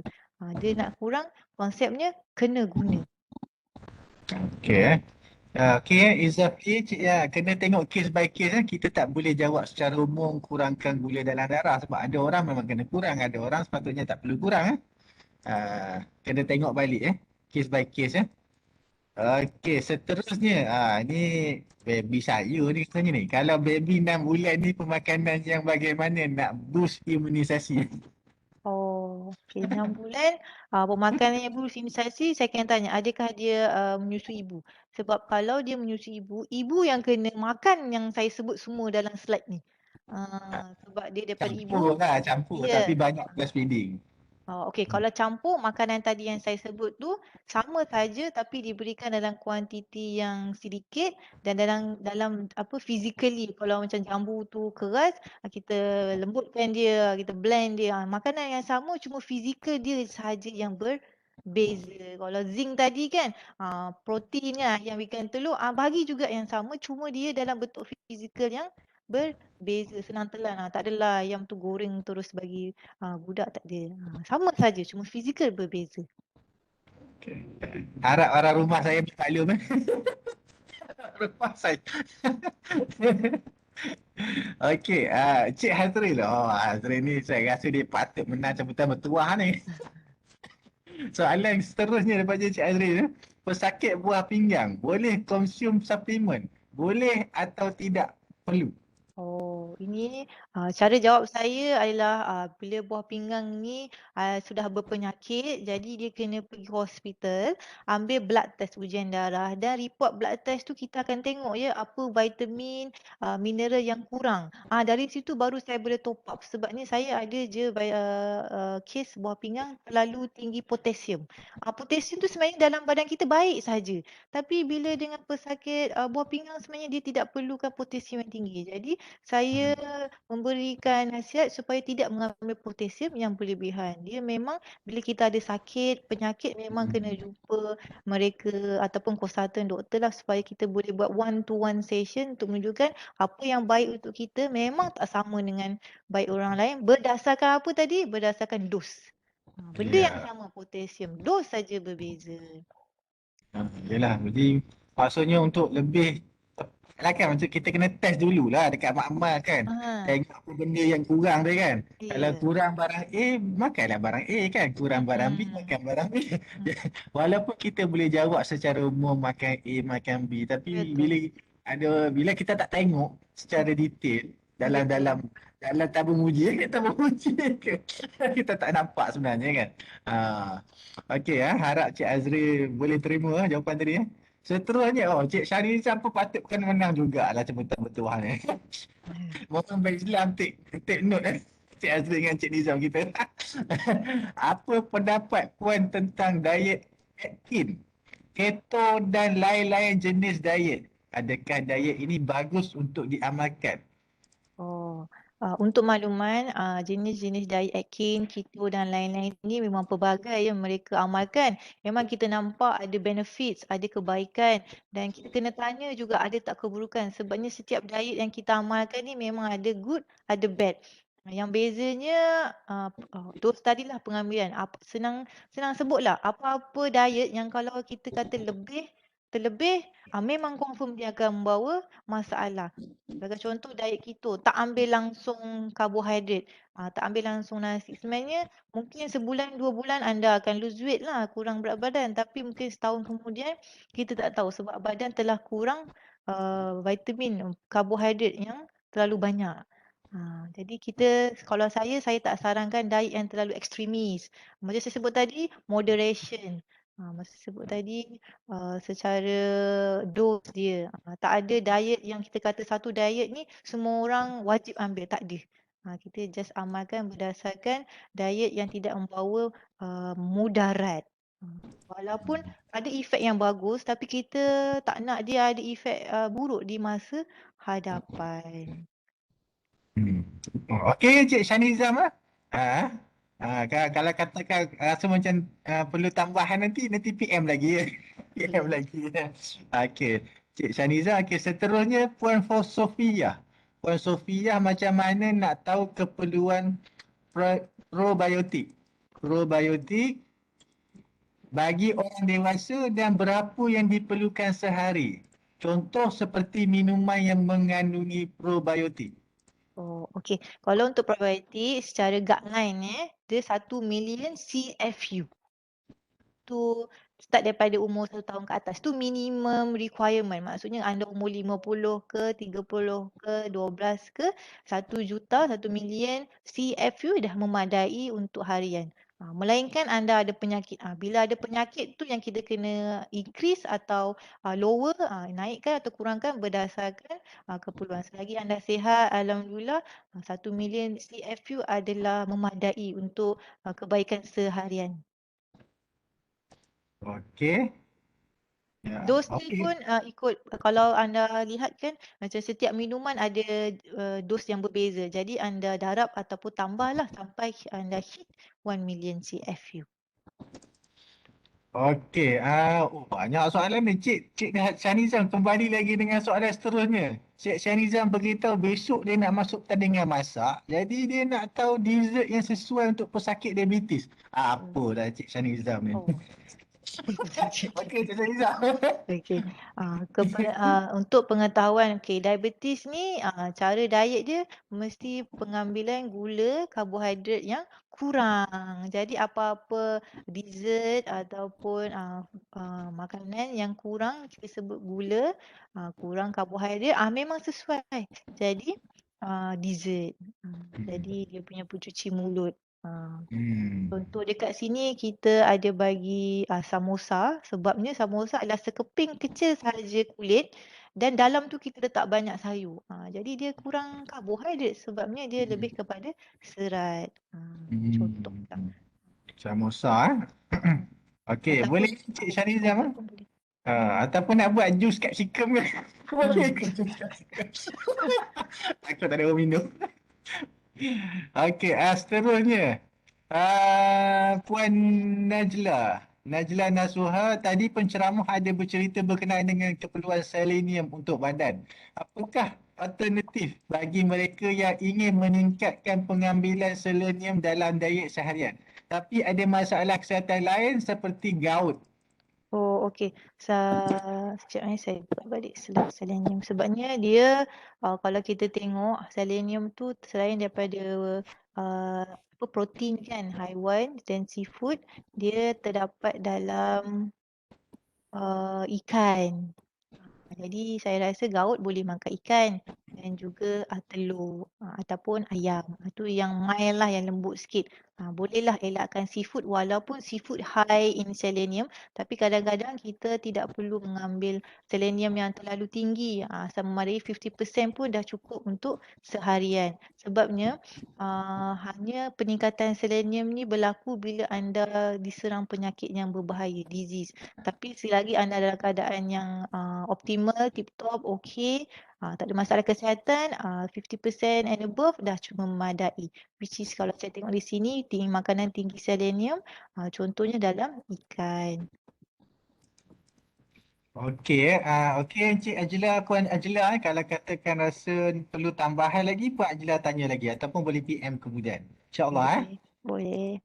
Dia nak kurang, konsepnya kena guna. Okey. Izzafli, kena tengok case by case. Kita tak boleh jawab secara umum kurangkan gula dalam darah sebab ada orang memang kena kurang, ada orang sepatutnya tak perlu kurang. Kena tengok balik case by case. Okey, seterusnya ni baby saya ni katanya ni. Kalau baby 6 bulan ni pemakanan yang bagaimana nak boost imunisasi? Oh, okey. 6 bulan, pemakanan yang berimunisasi, saya akan tanya, adakah dia menyusui ibu? Sebab kalau dia menyusui ibu, ibu yang kena makan yang saya sebut semua dalam slide ni. Sebab dia daripada ibu. Campur Ya. tapi banyak breastfeeding. Okey, kalau campur makanan tadi yang saya sebut tu sama saja tapi diberikan dalam kuantiti yang sedikit dan dalam apa physically, kalau macam jambu tu keras, kita lembutkan dia, kita blend dia. Makanan yang sama cuma fizikal dia sahaja yang berbeza. Kalau zinc tadi kan, protein kan, ayam, ikan, telur, bagi juga yang sama cuma dia dalam bentuk fizikal yang berbeza, senang telan. Tak adalah ayam tu goreng terus bagi budak, tak ada. Sama saja, cuma fizikal berbeza. Okay. Harap orang rumah saya bermaklum. Rumah saya. Okey, Cik Hazril. Hazril ni saya rasa dia patut menang cabutan bertuah ni. Soalan seterusnya daripada Cik Hazril. Pesakit buah pinggang boleh konsum suplemen? Boleh atau tidak perlu? Ini cara jawab saya adalah bila buah pinggang ni sudah berpenyakit, jadi dia kena pergi hospital, ambil blood test ujian darah dan report blood test tu kita akan tengok ya apa vitamin, mineral yang kurang. Dari situ baru saya boleh top up sebabnya saya ada je kes buah pinggang terlalu tinggi potasium. Potasium tu sebenarnya dalam badan kita baik saja. Tapi bila dengan pesakit buah pinggang sebenarnya dia tidak perlukan potasium yang tinggi. Jadi saya memberikan nasihat supaya tidak mengambil potasium yang berlebihan. Dia memang bila kita ada sakit, penyakit memang kena jumpa mereka ataupun konsultan doktor lah supaya kita boleh buat one to one session untuk menunjukkan apa yang baik untuk kita memang tak sama dengan baik orang lain. Berdasarkan apa tadi? Berdasarkan dos. Benda yang Ya. sama potasium, dos saja berbeza. Yelah, jadi maksudnya untuk lebih lah kan macam kita kena test dululah dekat makmal kan. Ah, Tengok apa benda yang kurang tu kan. Kalau ya. kurang barang A, makanlah barang A kan. Kurang barang B, Mm-mm. makan barang B. Walaupun kita boleh jawab secara umum makan A, makan B, tapi Betul. bila kita tak tengok secara detail dalam Betul. dalam tabung uji, tabung uji ke, kita tak nampak sebenarnya kan. Okey harap Cik Azri boleh terima jawapan tadi. Seterusnya, Cik Shariza pun patut kena menang jugalah sebetul-betul ni. Mohon baik Islam take note Cik Azri dengan Cik Nizam kita. Apa pendapat Puan tentang diet Atkins, keto dan lain-lain jenis diet? Adakah diet ini bagus untuk diamalkan? Untuk makluman, jenis-jenis diet Atkins, keto dan lain-lain ni memang pelbagai yang mereka amalkan. Memang kita nampak ada benefits, ada kebaikan dan kita kena tanya juga ada tak keburukan. Sebabnya setiap diet yang kita amalkan ni memang ada good, ada bad. Yang bezanya dos tadilah pengambilan. Senang sebutlah apa-apa diet yang kalau kita kata terlebih, memang confirm dia akan membawa masalah. Sebagai contoh diet keto, tak ambil langsung karbohidrat, tak ambil langsung nasi. Sebenarnya mungkin sebulan, 2 bulan anda akan lose weight lah, kurang berat badan. Tapi mungkin setahun kemudian kita tak tahu sebab badan telah kurang vitamin, karbohidrat yang terlalu banyak. Jadi kalau saya tak sarankan diet yang terlalu ekstremis. Macam saya sebut tadi, moderation. Macam saya sebut tadi, secara dos dia. Tak ada diet yang kita kata satu diet ni semua orang wajib ambil. Tak ada. Kita just amalkan berdasarkan diet yang tidak membawa mudarat. Walaupun ada efek yang bagus tapi kita tak nak dia ada efek buruk di masa hadapan. Okey Cik Shanizam lah. Kalau katakan rasa macam perlu tambahan nanti PM lagi ya. PM lagi ya. Okey. Cik Shanizam, seterusnya Puan Sofia. Puan Sofia macam mana nak tahu keperluan probiotik? Probiotik bagi orang dewasa dan berapa yang diperlukan sehari? Contoh seperti minuman yang mengandungi probiotik. Okey. Kalau untuk probiotik secara guideline dia 1 million CFU. Tu start daripada umur 1 tahun ke atas. Tu minimum requirement. Maksudnya anda umur 50 ke, 30 ke, 12 ke, 1 juta, 1 million CFU dah memadai untuk harian. Melainkan anda ada penyakit. Bila ada penyakit tu yang kita kena increase atau lower, naikkan atau kurangkan berdasarkan keperluan. Selagi anda sihat, Alhamdulillah, 1 million CFU adalah memadai untuk kebaikan seharian. Okey. Ya, Dos ni okey. pun ikut kalau anda lihat kan macam setiap minuman ada dos yang berbeza. Jadi anda darab ataupun tambahlah sampai anda hit 1 million CFU. Okey, banyak soalan ni. Cik Shanizam kembali lagi dengan soalan seterusnya. Cik Shanizam beritahu besok dia nak masuk pertandingan masak. Jadi dia nak tahu dessert yang sesuai untuk pesakit diabetes. Apa dah Cik Shanizam ni? Oh. Okey, Cik Shanizam. Okey. Untuk pengetahuan diabetes ni cara diet dia mesti pengambilan gula, karbohidrat yang kurang. Jadi apa-apa dessert ataupun makanan yang kurang kita sebut gula, kurang karbohidrat memang sesuai. Jadi dessert. Jadi dia punya pencuci mulut. Contoh dekat sini kita ada bagi samosa, sebabnya samosa adalah sekeping kecil sahaja kulit dan dalam tu kita letak banyak sayur. Jadi dia kurang karbohidrat sebabnya dia lebih kepada serat. Contoh lah. Samosa. Okey, Ataupun boleh Cik Syarizam? ataupun boleh. Ataupun nak buat jus capsicum ke? Boleh ke jus capsicum? Aku tak ada orang minum. Okey, seterusnya. Puan Najla. Najla Nasuha, tadi penceramah ada bercerita berkenaan dengan keperluan selenium untuk badan. Apakah alternatif bagi mereka yang ingin meningkatkan pengambilan selenium dalam diet seharian, tapi ada masalah kesihatan lain seperti gout? Oh, okey. Sekejap saya buka balik selenium. Sebabnya dia, kalau kita tengok selenium tu selain daripada protein kan, haiwan dan seafood, dia terdapat dalam ikan. Jadi saya rasa gaut boleh makan ikan dan juga telur ataupun ayam. Itu yang mild lah, yang lembut sikit. Bolehlah elakkan seafood walaupun seafood high in selenium, tapi kadang-kadang kita tidak perlu mengambil selenium yang terlalu tinggi. Sama ada 50% pun dah cukup untuk seharian. Sebabnya hanya peningkatan selenium ni berlaku bila anda diserang penyakit yang berbahaya, disease. Tapi selagi anda dalam keadaan yang optimal, tip-top, okey, tak ada masalah kesihatan, 50% and above dah cuma memadai. Which is kalau saya tengok di sini, makanan tinggi selenium, contohnya dalam ikan. Okey, okey Encik Ajla, Puan Ajla, kalau katakan rasa perlu tambahan lagi, Puan Ajla tanya lagi ataupun boleh PM kemudian. InsyaAllah. Boleh.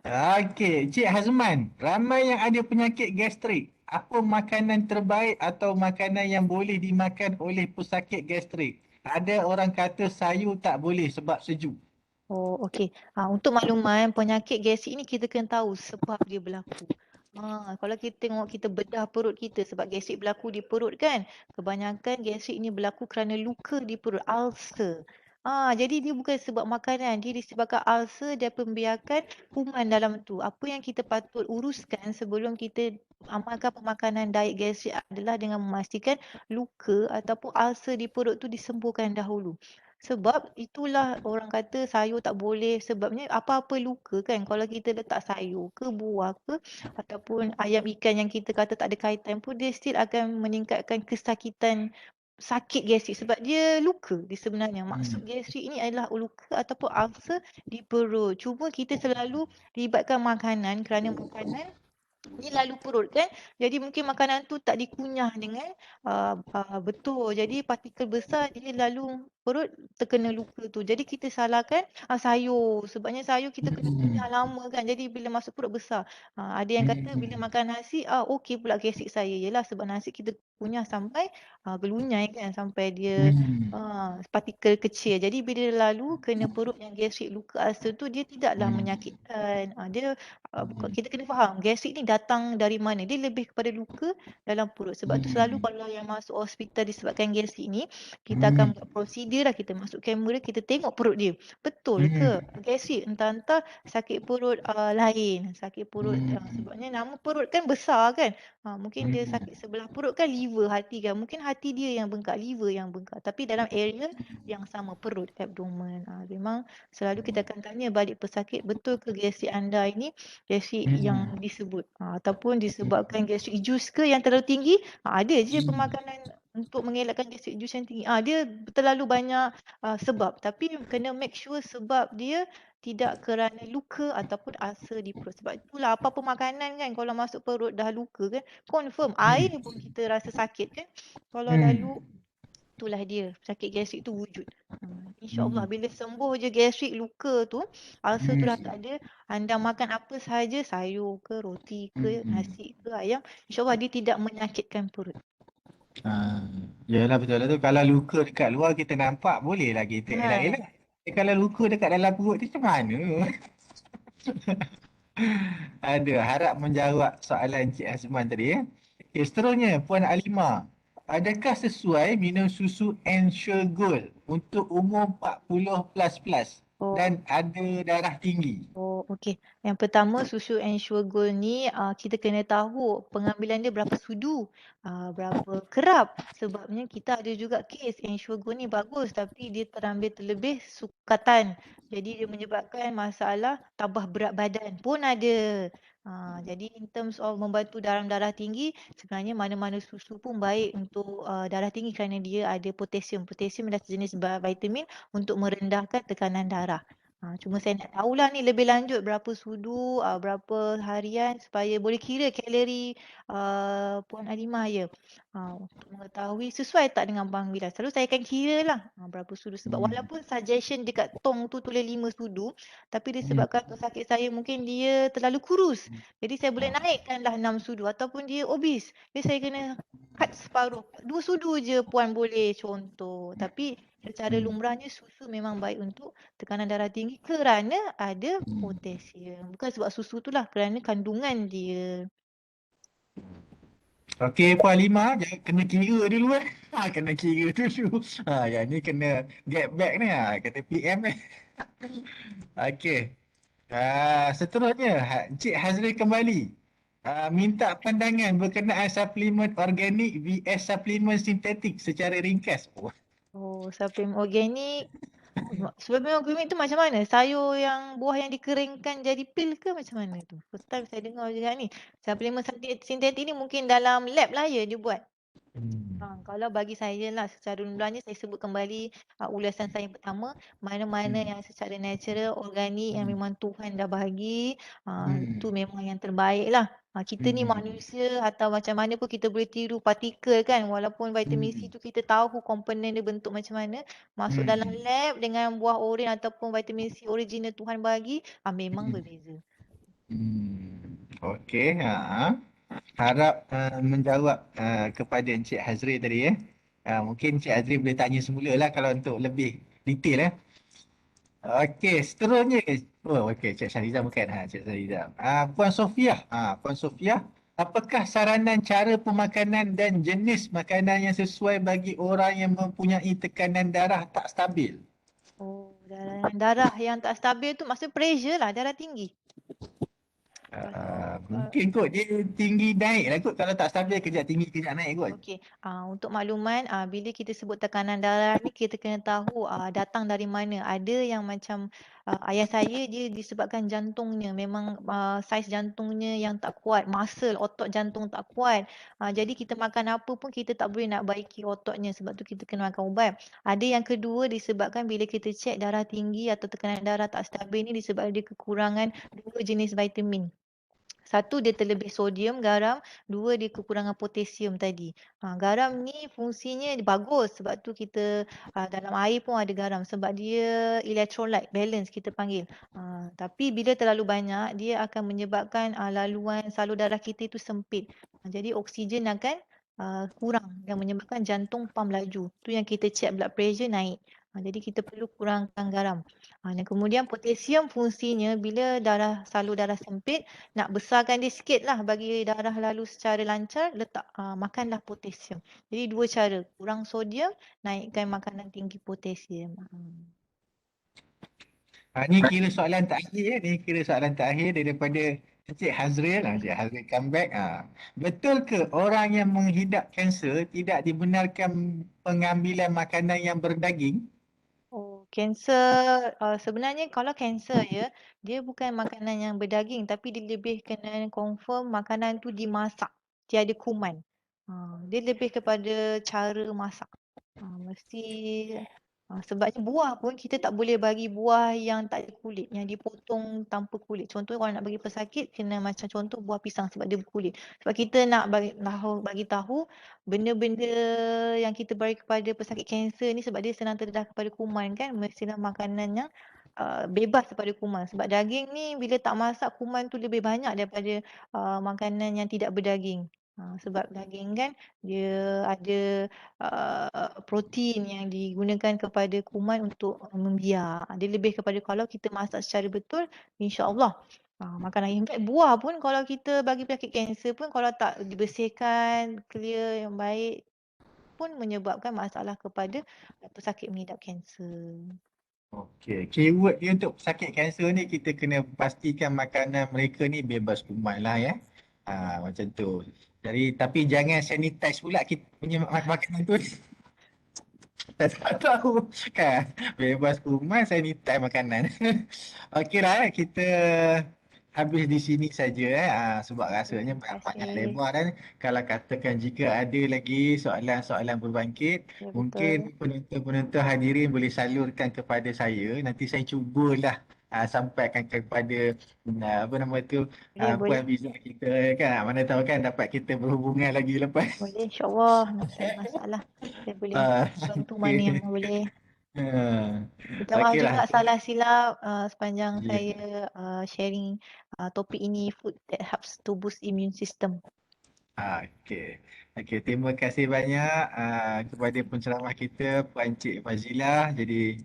Okey, Cik Hazman, ramai yang ada penyakit gastrik. Apa makanan terbaik atau makanan yang boleh dimakan oleh pesakit gastrik? Ada orang kata sayur tak boleh sebab sejuk. Oh, okey. Untuk makluman, penyakit gastrik ni kita kena tahu sebab dia berlaku. Kalau kita tengok, kita bedah perut kita sebab gastrik berlaku di perut kan. Kebanyakan gastrik ni berlaku kerana luka di perut, ulcer. Jadi dia bukan sebab makanan, dia disebabkan ulcer dan pembiakan kuman dalam tu. Apa yang kita patut uruskan sebelum kita amalkan pemakanan diet gastrik adalah dengan memastikan luka ataupun ulcer di perut tu disembuhkan dahulu. Sebab itulah orang kata sayur tak boleh, sebabnya apa-apa luka kan, kalau kita letak sayur ke buah ke ataupun ayam ikan yang kita kata tak ada kaitan pun, dia still akan meningkatkan kesakitan sakit gastrik sebab dia luka dia sebenarnya. Maksud gastrik ni adalah luka ataupun ulcer di perut. Cuma kita selalu libatkan makanan kerana makanan ni lalu perut kan. Jadi mungkin makanan tu tak dikunyah dengan betul. Jadi partikel besar dia lalu perut terkena luka tu. Jadi kita salahkan sayur. Sebabnya sayur kita kena kunyah lama kan. Jadi bila masuk perut besar. Ada yang kata bila makan nasi, okey pula gastrik saya. Yelah sebab nasi kita kunyah sampai gelunyai kan. Sampai dia partikel kecil. Jadi bila lalu kena perut yang gastrik luka ulcer tu, dia tidaklah menyakitkan. Kita kena faham gastrik ni datang dari mana. Dia lebih kepada luka dalam perut. Sebab tu selalu kalau yang masuk hospital disebabkan gastrik ni, kita akan buat prosedur lah. Kita masuk kamera, kita tengok perut dia. Betul ke gastrik? Entah-entah sakit perut lain. Sakit perut sebabnya nama perut kan besar kan. Mungkin dia sakit sebelah perut kan liver, hati kan. Mungkin hati dia yang bengkak, liver yang bengkak. Tapi dalam area yang sama, perut, abdomen. Memang selalu kita akan tanya balik pesakit, betul ke gastrik anda ini gastrik yang disebut ataupun disebabkan gastrik jus ke yang terlalu tinggi. Ada je pemakanan untuk mengelakkan gastrik jus yang tinggi. Dia terlalu banyak sebab, tapi kena make sure sebab dia tidak kerana luka ataupun ulcer di perut. Sebab itulah apa-apa makanan kan kalau masuk perut dah luka kan, confirm air pun kita rasa sakit kan. Kalau lalu itulah dia, sakit gastrik tu wujud. InsyaAllah bila sembuh je gastrik luka tu, ulcer tu dah tak ada, anda makan apa sahaja, sayur ke, roti ke, nasi ke, ayam, InsyaAllah dia tidak menyakitkan perut. Yalah betul lah tu. Kalau luka dekat luar kita nampak, boleh lah kita elak-elak. Kalau luka dekat dalam perut tu macam mana? Harap menjawab soalan Cik Azman tadi. Okay, seterusnya Puan Alima. adakah sesuai minum susu Ensure Gold untuk umur 40 plus Oh, dan ada darah tinggi? Oh, okey. Yang pertama susu Ensure Gold ni kita kena tahu pengambilan dia berapa sudu, berapa kerap. Sebabnya kita ada juga kes Ensure Gold ni bagus tapi dia terambil terlebih sukatan. Jadi dia menyebabkan masalah tambah berat badan pun ada. Jadi in terms of membantu darah tinggi, sebenarnya mana-mana susu pun baik untuk darah tinggi kerana dia ada potasium. Potasium adalah sejenis vitamin untuk merendahkan tekanan darah. Cuma saya nak tahulah ni lebih lanjut berapa sudu, berapa harian supaya boleh kira kalori Puan Alimah ya. Untuk mengetahui sesuai tak dengan panggilan. Selalu saya akan kira lah berapa sudu. Sebab walaupun suggestion dekat tong tu tulis 5 sudu, tapi disebabkan pesakit saya mungkin dia terlalu kurus. Jadi saya boleh naikkanlah 6 sudu ataupun dia obese. Jadi saya kena cut separuh. 2 sudu je Puan boleh contoh. Tapi secara lumrahnya susu memang baik untuk tekanan darah tinggi kerana ada potasium. Bukan sebab susu tu lah, kerana kandungan dia. Okey, Puan Lima, jangan kena kira dulu eh. Kena kira dulu. Yang ni kena get back ni, kena PM ni. Okey. Seterusnya, Encik Hazri kembali. Minta pandangan berkenaan suplemen organik vs suplemen sintetik secara ringkas. Suplemen organik. Suplemen organik tu macam mana? Sayur yang buah yang dikeringkan jadi pil ke macam mana tu? First time saya dengar juga ni. Suplemen sintetik ni mungkin dalam lab lah ya dia buat. Kalau bagi saya lah secara lumrahnya saya sebut kembali ulasan saya yang pertama, mana-mana yang secara natural, organik yang memang Tuhan dah bagi, itu memang yang terbaik lah. Kita ni manusia atau macam mana pun kita boleh tiru partikel kan, walaupun vitamin C tu kita tahu komponen dia bentuk macam mana, masuk dalam lab dengan buah oren ataupun vitamin C original Tuhan bagi, memang berbeza. Okey, harap menjawab kepada Encik Hazri tadi ya. Mungkin Encik Hazri boleh tanya semula lah kalau untuk lebih detail ya. Okey, seterusnya. Okey, Cik Syahrizal bukan. Cik Syahrizal. Puan Sofia. Puan Sofia, apakah saranan cara pemakanan dan jenis makanan yang sesuai bagi orang yang mempunyai tekanan darah tak stabil? Darah yang tak stabil tu maksud pressure lah, darah tinggi. Mungkin kot dia tinggi naik lah kot. Kalau tak stabil kejap tinggi kejap naik kot. Okey, untuk makluman, bila kita sebut tekanan darah ni kita kena tahu datang dari mana. Ada yang macam ayah saya dia disebabkan jantungnya memang saiz jantungnya yang tak kuat, muscle otot jantung tak kuat. Jadi kita makan apa pun kita tak boleh nak baiki ototnya sebab tu kita kena makan ubat. Ada yang kedua disebabkan bila kita cek darah tinggi atau tekanan darah tak stabil ni disebabkan dia kekurangan 2 jenis vitamin. Satu dia terlebih sodium, garam. Dua dia kekurangan potasium tadi. Garam ni fungsinya bagus sebab tu kita dalam air pun ada garam sebab dia electrolyte balance kita panggil. Tapi bila terlalu banyak dia akan menyebabkan laluan salur darah kita itu sempit. Jadi oksigen akan kurang dan menyebabkan jantung pam laju. Tu yang kita check blood pressure naik. Jadi kita perlu kurangkan garam. Dan kemudian potasium fungsinya bila salur darah sempit, nak besarkan dia sikit lah bagi darah lalu secara lancar, makanlah potasium. Jadi 2 cara, kurang sodium, naikkan makanan tinggi potasium. Ni kira soalan terakhir. Ni kira soalan terakhir daripada Encik Hazril. Encik Hazril come back. Betul ke orang yang menghidap kanser tidak dibenarkan pengambilan makanan yang berdaging? Kanser, sebenarnya kalau kanser ya, dia bukan makanan yang berdaging tapi dia lebih kena confirm makanan tu dimasak. Dia ada kuman. Dia lebih kepada cara masak. Mesti sebabnya buah pun kita tak boleh bagi buah yang tak ada kulit, yang dipotong tanpa kulit. Contohnya kalau nak bagi pesakit kena macam contoh buah pisang sebab dia berkulit. Sebab kita nak bagi tahu benda-benda yang kita bagi kepada pesakit kanser ni sebab dia senang terdedah kepada kuman kan, mestilah makanan yang bebas daripada kuman. Sebab daging ni bila tak masak kuman tu lebih banyak daripada makanan yang tidak berdaging. Sebab daging kan dia ada protein yang digunakan kepada kuman untuk membiak. Dia lebih kepada kalau kita masak secara betul, insya-Allah makanan yang baik. Buah pun kalau kita bagi pesakit kanser pun kalau tak dibersihkan, clear yang baik, pun menyebabkan masalah kepada pesakit mengidap kanser. Okey, keyword dia untuk pesakit kanser ni kita kena pastikan makanan mereka ni bebas kuman lah ya. Macam tu. Jadi tapi jangan sanitize pula kita punya makanan tu. Tak tahu kan. Bebas kuman sanitize makanan. Okeylah kita habis di sini saja sebab rasanya Terima banyak kasih. lebar dan kalau katakan jika ada lagi soalan-soalan berbangkit Ya, mungkin betul. penonton-penonton hadirin boleh salurkan kepada saya, nanti saya cubalah sampaikan kepada apa nama tu Boleh, Puan boleh. Biza kita kan. Mana tahu kan dapat kita berhubungan lagi lepas. Boleh, insyaAllah. Tak ada masalah. Saya boleh Ah, bantu mana yang okey. boleh. Ah, Minta maaf okeylah. juga salah silap sepanjang Ya. saya sharing topik ini, food that helps to boost immune system. Okey. Okey, terima kasih banyak kepada penceramah kita Puan Cik Fazilah. Jadi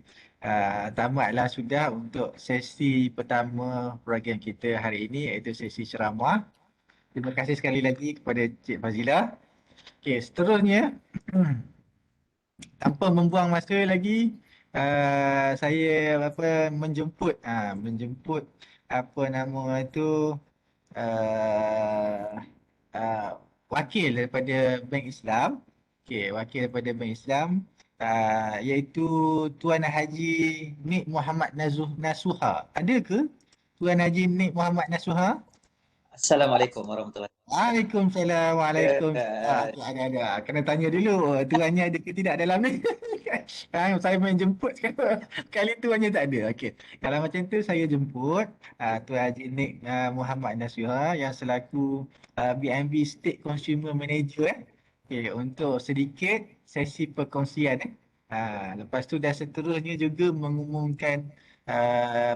tamatlah sudah untuk sesi pertama program kita hari ini iaitu sesi ceramah. Terima kasih sekali lagi kepada Cik Fazilah. Okey, seterusnya tanpa membuang masa lagi saya menjemput apa nama itu uh, uh, wakil daripada Bank Islam. Okey, wakil daripada Bank Islam iaitu Tuan Haji Nik Muhammad Nasuha. Ada ke Tuan Haji Nik Muhammad Nasuha? Assalamualaikum warahmatullahi wabarakatuh. Waalaikumsalam. Waalaikumsalam. Ada. Kena tanya dulu tuannya ada ke tidak dalam ni. Saya main jemput sekarang. Kali tuannya tak ada. Okey. Kalau macam tu saya jemput Tuan Haji Nik Muhammad Nasuha yang selaku BNB State Consumer Manager Okey, untuk sedikit sesi perkongsian lepas tu dan seterusnya juga mengumumkan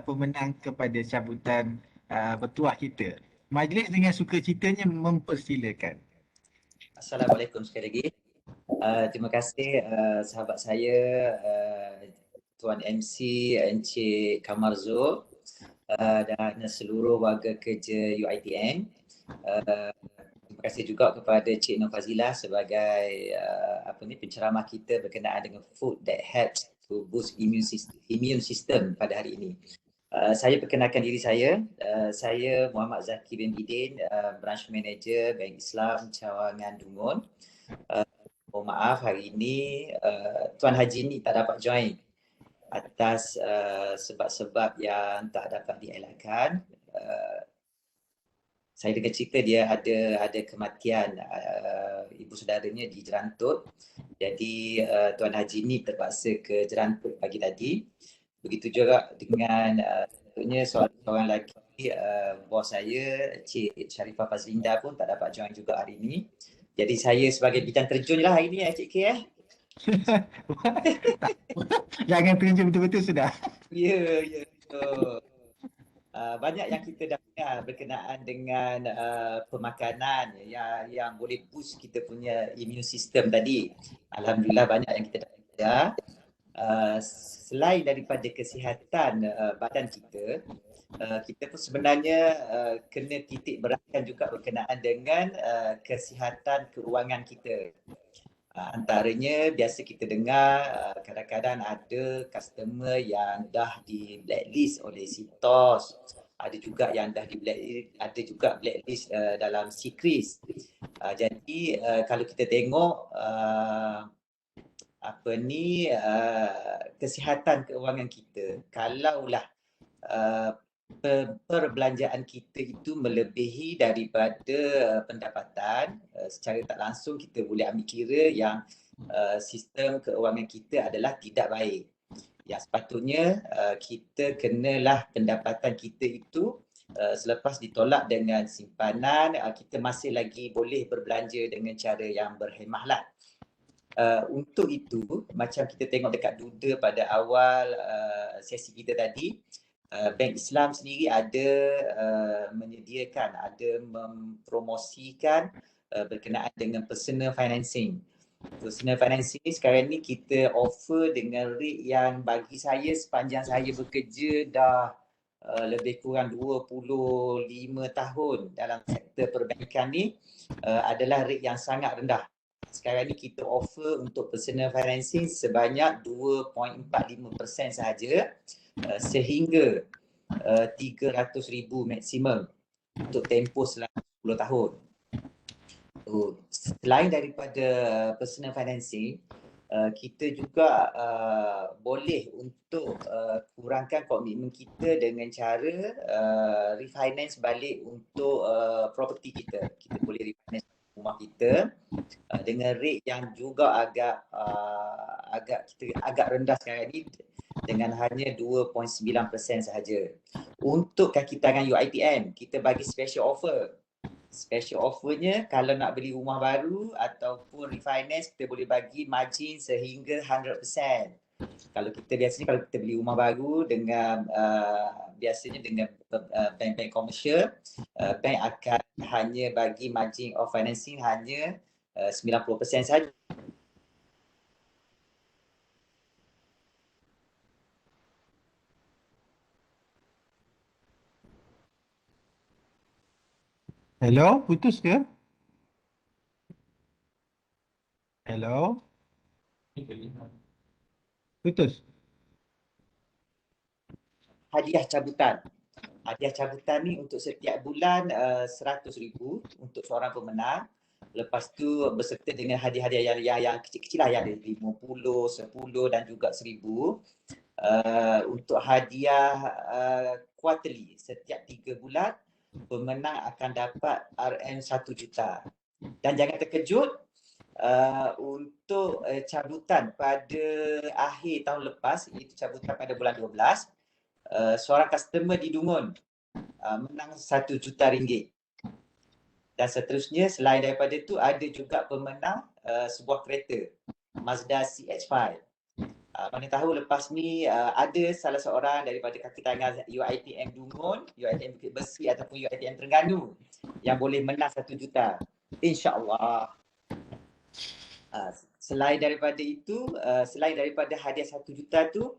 pemenang kepada cabutan petuah kita. Majlis dengan sukacitanya mempersilakan. Assalamualaikum sekali lagi. Terima kasih sahabat saya Tuan MC Encik Kamarzo dan seluruh warga kerja UiTM. Terima kasih juga kepada Cik Nur Fazilah sebagai penceramah kita berkenaan dengan food that helps to boost immune system pada hari ini. Saya perkenalkan diri saya. Saya Muhammad Zaki bin Bidin, Branch Manager Bank Islam Cawangan Dungun. Mohon maaf hari ini Tuan Haji ni tak dapat join atas sebab-sebab yang tak dapat dielakkan. Saya dengar cerita dia ada kematian ibu saudaranya di Jerantut. Jadi Tuan Haji ni terpaksa ke Jerantut pagi tadi. Begitu juga dengan tentunya seorang lagi bos saya Cik Sharifah Fazlinda pun tak dapat join juga hari ini. Jadi saya sebagai bidang terjun lah hari ni Cik K Jangan terjun betul-betul sudah. Ya. Banyak yang kita dah dengar berkenaan dengan pemakanan yang boleh boost kita punya immune system tadi. Alhamdulillah banyak yang kita dah belajar. Selain daripada kesihatan badan kita, kita pun sebenarnya kena titik beratkan juga berkenaan dengan kesihatan keuangan kita. Antaranya biasa kita dengar kadang-kadang ada customer yang dah di blacklist oleh SITOS, ada juga yang dah di blacklist, ada juga blacklist dalam SIKRIS. Jadi kalau kita tengok kesihatan keuangan kita, kalaulah perbelanjaan kita itu melebihi daripada pendapatan, secara tak langsung kita boleh ambil kira yang sistem keuangan kita adalah tidak baik. Yang sepatutnya kita kenalah pendapatan kita itu selepas ditolak dengan simpanan, kita masih lagi boleh berbelanja dengan cara yang berhemahlah. Untuk itu, macam kita tengok dekat duda pada awal sesi kita tadi, Bank Islam sendiri ada menyediakan, ada mempromosikan berkenaan dengan personal financing. Personal financing sekarang ni kita offer dengan rate yang bagi saya sepanjang saya bekerja dah lebih kurang 25 tahun dalam sektor perbankan ni adalah rate yang sangat rendah. Sekarang ni kita offer untuk personal financing sebanyak 2.45% sahaja sehingga 300,000 maksimum untuk tempoh selama 10 tahun. Selain daripada personal financing, kita juga boleh untuk kurangkan komitmen kita dengan cara refinance balik untuk property kita. Kita boleh refinance rumah kita dengan rate yang juga agak rendah sekarang ni dengan hanya 2.9% sahaja. Untuk kaki tangan UiTM, kita bagi special offer. Special offernya kalau nak beli rumah baru ataupun refinance, kita boleh bagi margin sehingga 100%. Kalau kita beli rumah baru dengan biasanya dengan bank-bank komersial, bank akan hanya bagi margin of financing hanya 90% sahaja. Hello, putus ke? Hello? Putus. Hadiah cabutan. Hadiah cabutan ni untuk setiap bulan 100,000 untuk seorang pemenang. Lepas tu berserta dengan hadiah-hadiah yang kecil-kecil lah, yang ada 50, 10 dan juga 1,000. Untuk hadiah quarterly, setiap 3 bulan pemenang akan dapat RM 1 juta. Dan jangan terkejut, untuk cabutan pada akhir tahun lepas, iaitu cabutan pada bulan 12, seorang customer di Dungun menang RM1 juta. Dan seterusnya, selain daripada itu ada juga pemenang sebuah kereta Mazda CX-5. Mana tahu lepas ni ada salah seorang daripada kaki tangan UiTM Dungun, UiTM Bukit Besi ataupun UiTM Terengganu yang boleh menang 1 juta. InsyaAllah. Selain daripada itu, selain daripada hadiah 1 juta tu,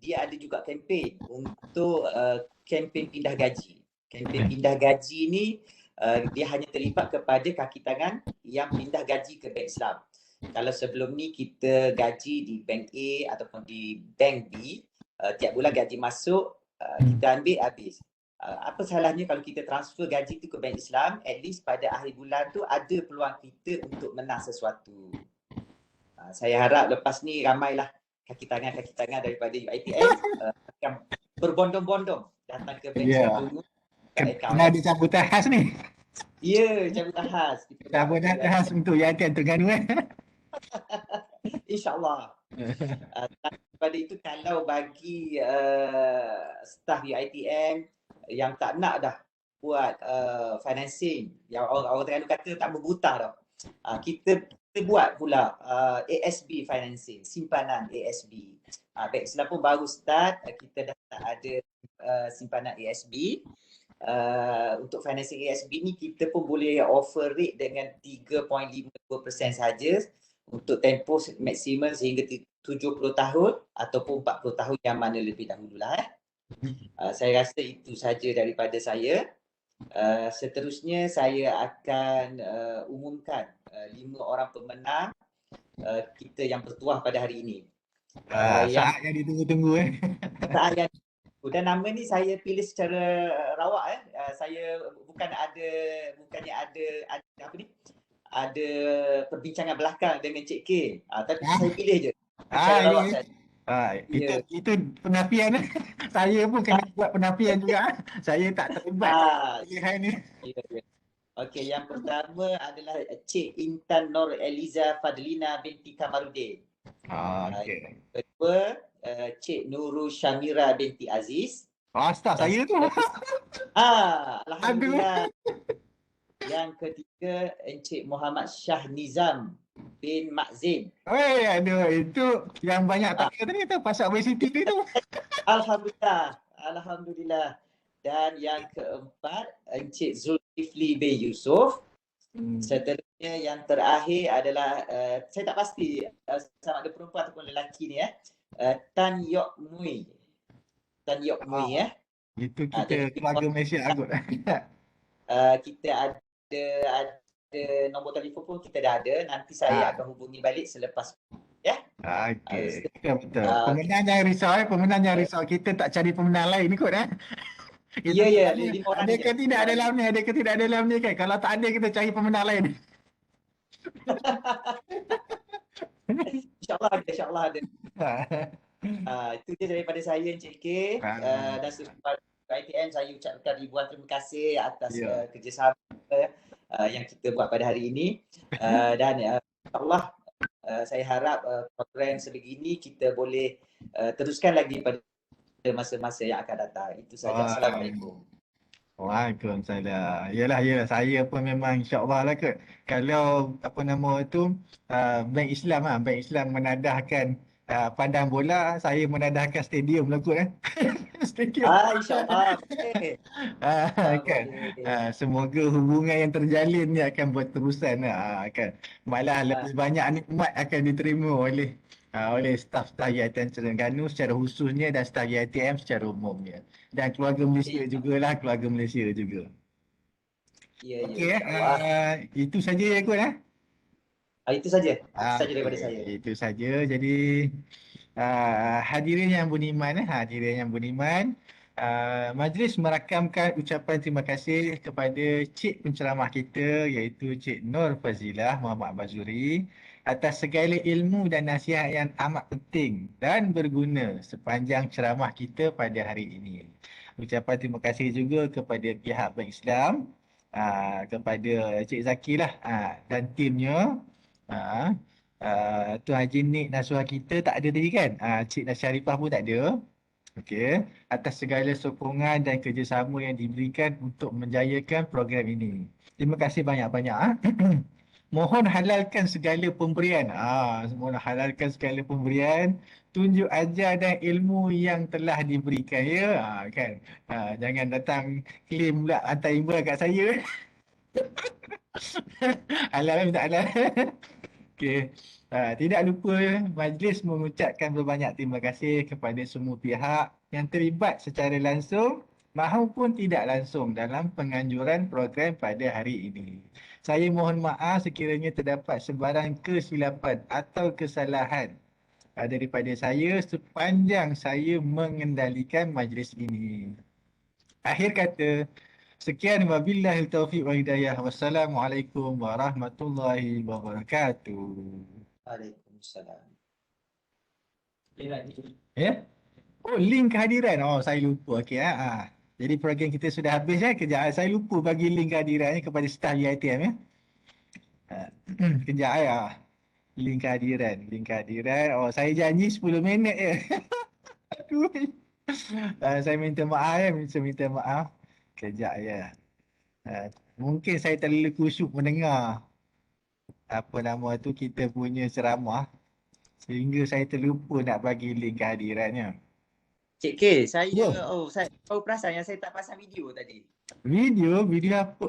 dia ada juga kempen untuk kempen pindah gaji. Kempen pindah gaji ni dia hanya terlibat kepada kaki tangan yang pindah gaji ke bank Islam. Kalau sebelum ni kita gaji di bank A ataupun di bank B, tiap bulan gaji masuk, kita ambil habis. Apa salahnya kalau kita transfer gaji tu ke bank Islam, at least pada akhir bulan tu ada peluang kita untuk menang sesuatu. Saya harap lepas ni ramailah kaki tangan daripada UiTM akan berbondong-bondong datang ke bank Islam dulu. Kena ada cabutan khas ni. Ya, cabutan khas. Cabutan khas untuk UiTM Terengganu InsyaAllah. Pada itu kalau bagi staf UiTM yang tak nak dah buat financing, yang orang Terengganu kata tak berbutang dah, kita buat pula ASB financing, simpanan ASB. Bank Islam pun baru start, kita dah ada simpanan ASB. Untuk financing ASB ni kita pun boleh offer rate dengan 3.52% saja untuk tempoh maksimum sehingga 70 tahun ataupun 40 tahun yang mana lebih dahululah. Saya rasa itu saja daripada saya. Seterusnya saya akan umumkan 5 orang pemenang kita yang bertuah pada hari ini. Saat yang ditunggu-tunggu Saat yang dan nama ni saya pilih secara rawak saya bukannya ada apa ni? Ada perbincangan belakang dengan Cik K. Tapi saya pilih je. Secara rawak saja. Itu penafian. Saya pun kena buat penafian juga. Saya tak terlibat pilihan ni. Okey, yang pertama adalah Cik Intan Nur Eliza Fadlina binti Kamarudin. Okey. Kedua, Cik Nurul Syamira binti Aziz. Staf saya tu. Alhamdulillah. Yang ketiga, Encik Muhammad Shah Nizam bin Makzin. Aduh, itu yang banyak tanya tadi tu pasal obesiti tu. Alhamdulillah. Dan yang keempat, Encik Zulkifli bin Yusof. Seterusnya yang terakhir adalah saya tak pasti sama ada perempuan ataupun lelaki ni Tan Yok Mui. Itu kita keluarga Malaysia agut. Kita ada nombor telefon pun kita dah ada. Nanti saya akan hubungi balik selepas ya. Okey, betul. Ah, Pemenang jangan risau pemenang jangan risau. Kita tak cari pemenang lain kot Kita Ya, tanya, 5 orang ada je. ke tidak dalam ni, ada ke tidak dalam ni kan. Kalau tak ada kita cari pemenang lain. InsyaAllah ada. Itu je daripada saya Encik K. Dan seluruh ITM saya ucapkan ribuan terima kasih atas kerjasama yang kita buat pada hari ini. Dan insyaAllah saya harap program sebegini kita boleh teruskan lagi pada masa-masa yang akan datang. Itu saja. Assalamualaikum. Waalaikumsalam. Yalah, saya pun memang insya-Allah lah kot. Kalau apa nama tu Bank Islam Bank Islam menadahkan padang bola, saya menadahkan stadium lah kot Stadium. InsyaAllah. Kan. Semoga hubungan yang terjalin ni akan berterusan kan. Malah lebih banyak nikmat akan diterima oleh staf-staf ITM Terengganu secara khususnya dan staf ITM secara umumnya. Dan keluarga Malaysia jugalah, keluarga Malaysia juga. Okey, itu saja ya kot Itu saja. Itu saja daripada saya. Itu saja. Jadi hadirin yang beriman, majlis merakamkan ucapan terima kasih kepada Cik penceramah kita iaitu Cik Nur Fazilah Muhammad Bazuri atas segala ilmu dan nasihat yang amat penting dan berguna sepanjang ceramah kita pada hari ini. Ucapan terima kasih juga kepada pihak Bank Islam, kepada Cik Zaki lah dan timnya. Tuan Haji Nik Nasuha kita tak ada tadi kan? Cik Nasyarifah pun tak ada. Okey, atas segala sokongan dan kerjasama yang diberikan untuk menjayakan program ini. Terima kasih banyak-banyak. Mohon halalkan segala pemberian. Mohon halalkan segala pemberian, tunjuk ajar dan ilmu yang telah diberikan kan. Jangan datang claim pula hantar email kat saya. Halal minta halal. Okey. Tidak lupa majlis mengucapkan berbanyak terima kasih kepada semua pihak yang terlibat secara langsung maupun tidak langsung dalam penganjuran program pada hari ini. Saya mohon maaf sekiranya terdapat sebarang kesilapan atau kesalahan daripada saya sepanjang saya mengendalikan majlis ini. Akhir kata, sekian wabillahi taufiq wal hidayah. Wassalamualaikum warahmatullahi wabarakatuh. Waalaikumsalam. Link kehadiran. Saya lupa. Okey Jadi program kita sudah habis kejap. Saya lupa bagi link kehadiran kepada staf ITM kejap link kehadiran. Saya janji 10 minit je. Aduh. Saya minta maaf. Kejap ya. Mungkin saya terlalu khusyuk mendengar kita punya ceramah sehingga saya terlupa nak bagi link kehadirannya. Cik K, saya baru perasan yang saya tak pasang video tadi. Video apa?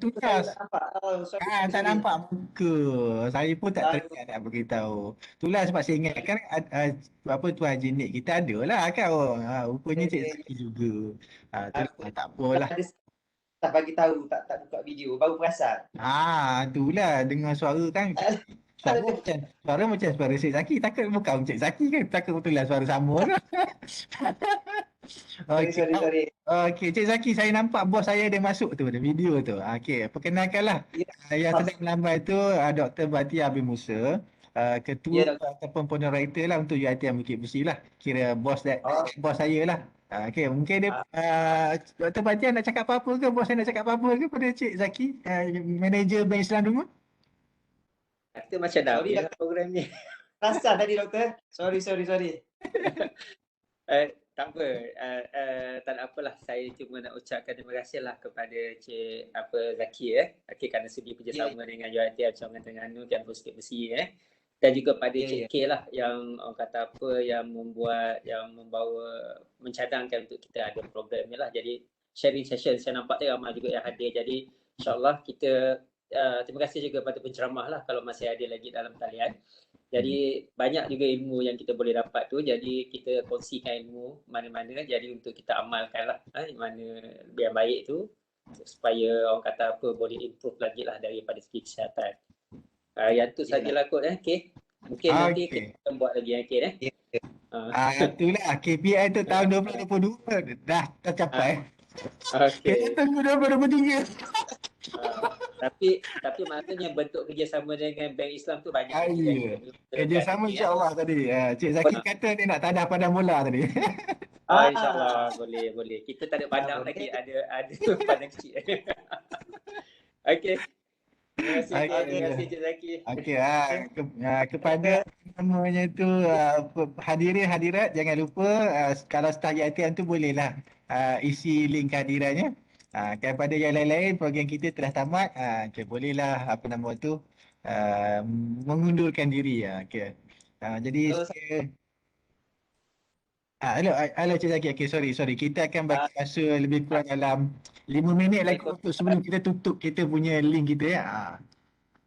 Tugas. Tak nampak muka. Saya pun tak teringat nak beritahu. Itulah sebab saya ingat kan Tuan Haji Nik kita ada lah kan. Rupanya Cik Zaki juga. Tak apalah. Tak bagi tahu, tak buka video, baru perasan. Itulah dengar suara kan. Suara macam suara Cik Zaki. Takut bukan Cik Zaki kan. Takut betul lah suara sama kan. Sorry. Okey, Cik Zaki, saya nampak bos saya ada masuk tu, ada video tu. Okey, perkenalkanlah. Yang sedang melambai tu Dr. Batia bin Musa, ketua ataupun moderator lah untuk UiTM Bukit Besi lah. Kira bos saya lah. Okey, mungkin dia Dr. Batia nak cakap apa-apa ke? Bos saya nak cakap apa-apa ke pada Cik Zaki, manager Bank Islam dulu? Kita macam dah habis program ni. Rasa tadi doktor. Sorry. Tak apa. Tak ada apalah. Saya cuma nak ucapkan terima kasih lah kepada Cik Zaki Okey, kerana sudi kerjasama dengan UiTM Cawangan Terengganu dan Bukit Besi dan juga pada Cik K lah yang orang kata yang membawa mencadangkan untuk kita ada program ni lah. Jadi sharing session saya nampak ramai juga yang hadir. Jadi insyaAllah kita terima kasih juga kepada penceramah lah kalau masih ada lagi dalam talian. Jadi banyak juga ilmu yang kita boleh dapat tu. Jadi kita kongsikan ilmu mana-mana. Jadi untuk kita amalkan lah mana yang baik tu. supaya orang kata apa boleh improve lagi lah daripada segi kesihatan. Yang tu sajalah kot okey. Mungkin nanti Okey. kita akan buat lagi okey Itulah KPI tu tahun 2022 dah tercapai. Okey. Kita tunggu 2023. Tapi maknanya bentuk kerjasama dengan Bank Islam tu banyak lagi yang Ya. kita Kerjasama insya-Allah tadi. Cik Zaki kata dia nak tadah pada mula tadi. InsyaAllah boleh. Kita tak ada pandang lagi, ada pandang kecil. Okey. Terima kasih Cik Zaki. Okey, kepada namanya tu hadirin hadirat jangan lupa kalau staf YTM tu bolehlah isi link kehadirannya. Kepada yang lain-lain program kita telah tamat, bolehlah apa nama tu mengundurkan diri. Okey. Jadi hello Cik Zaki. Okey, sorry. Kita akan bagi masa lebih kurang dalam 5 minit lagi untuk sebelum kita tutup kita punya link kita ya.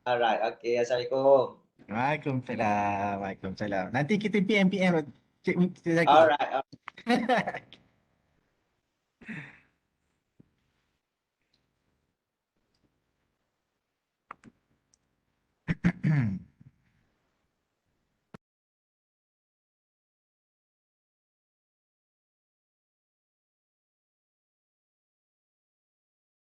Alright, okey. Assalamualaikum. Waalaikumsalam. Nanti kita PM Cik Zaki. Alright.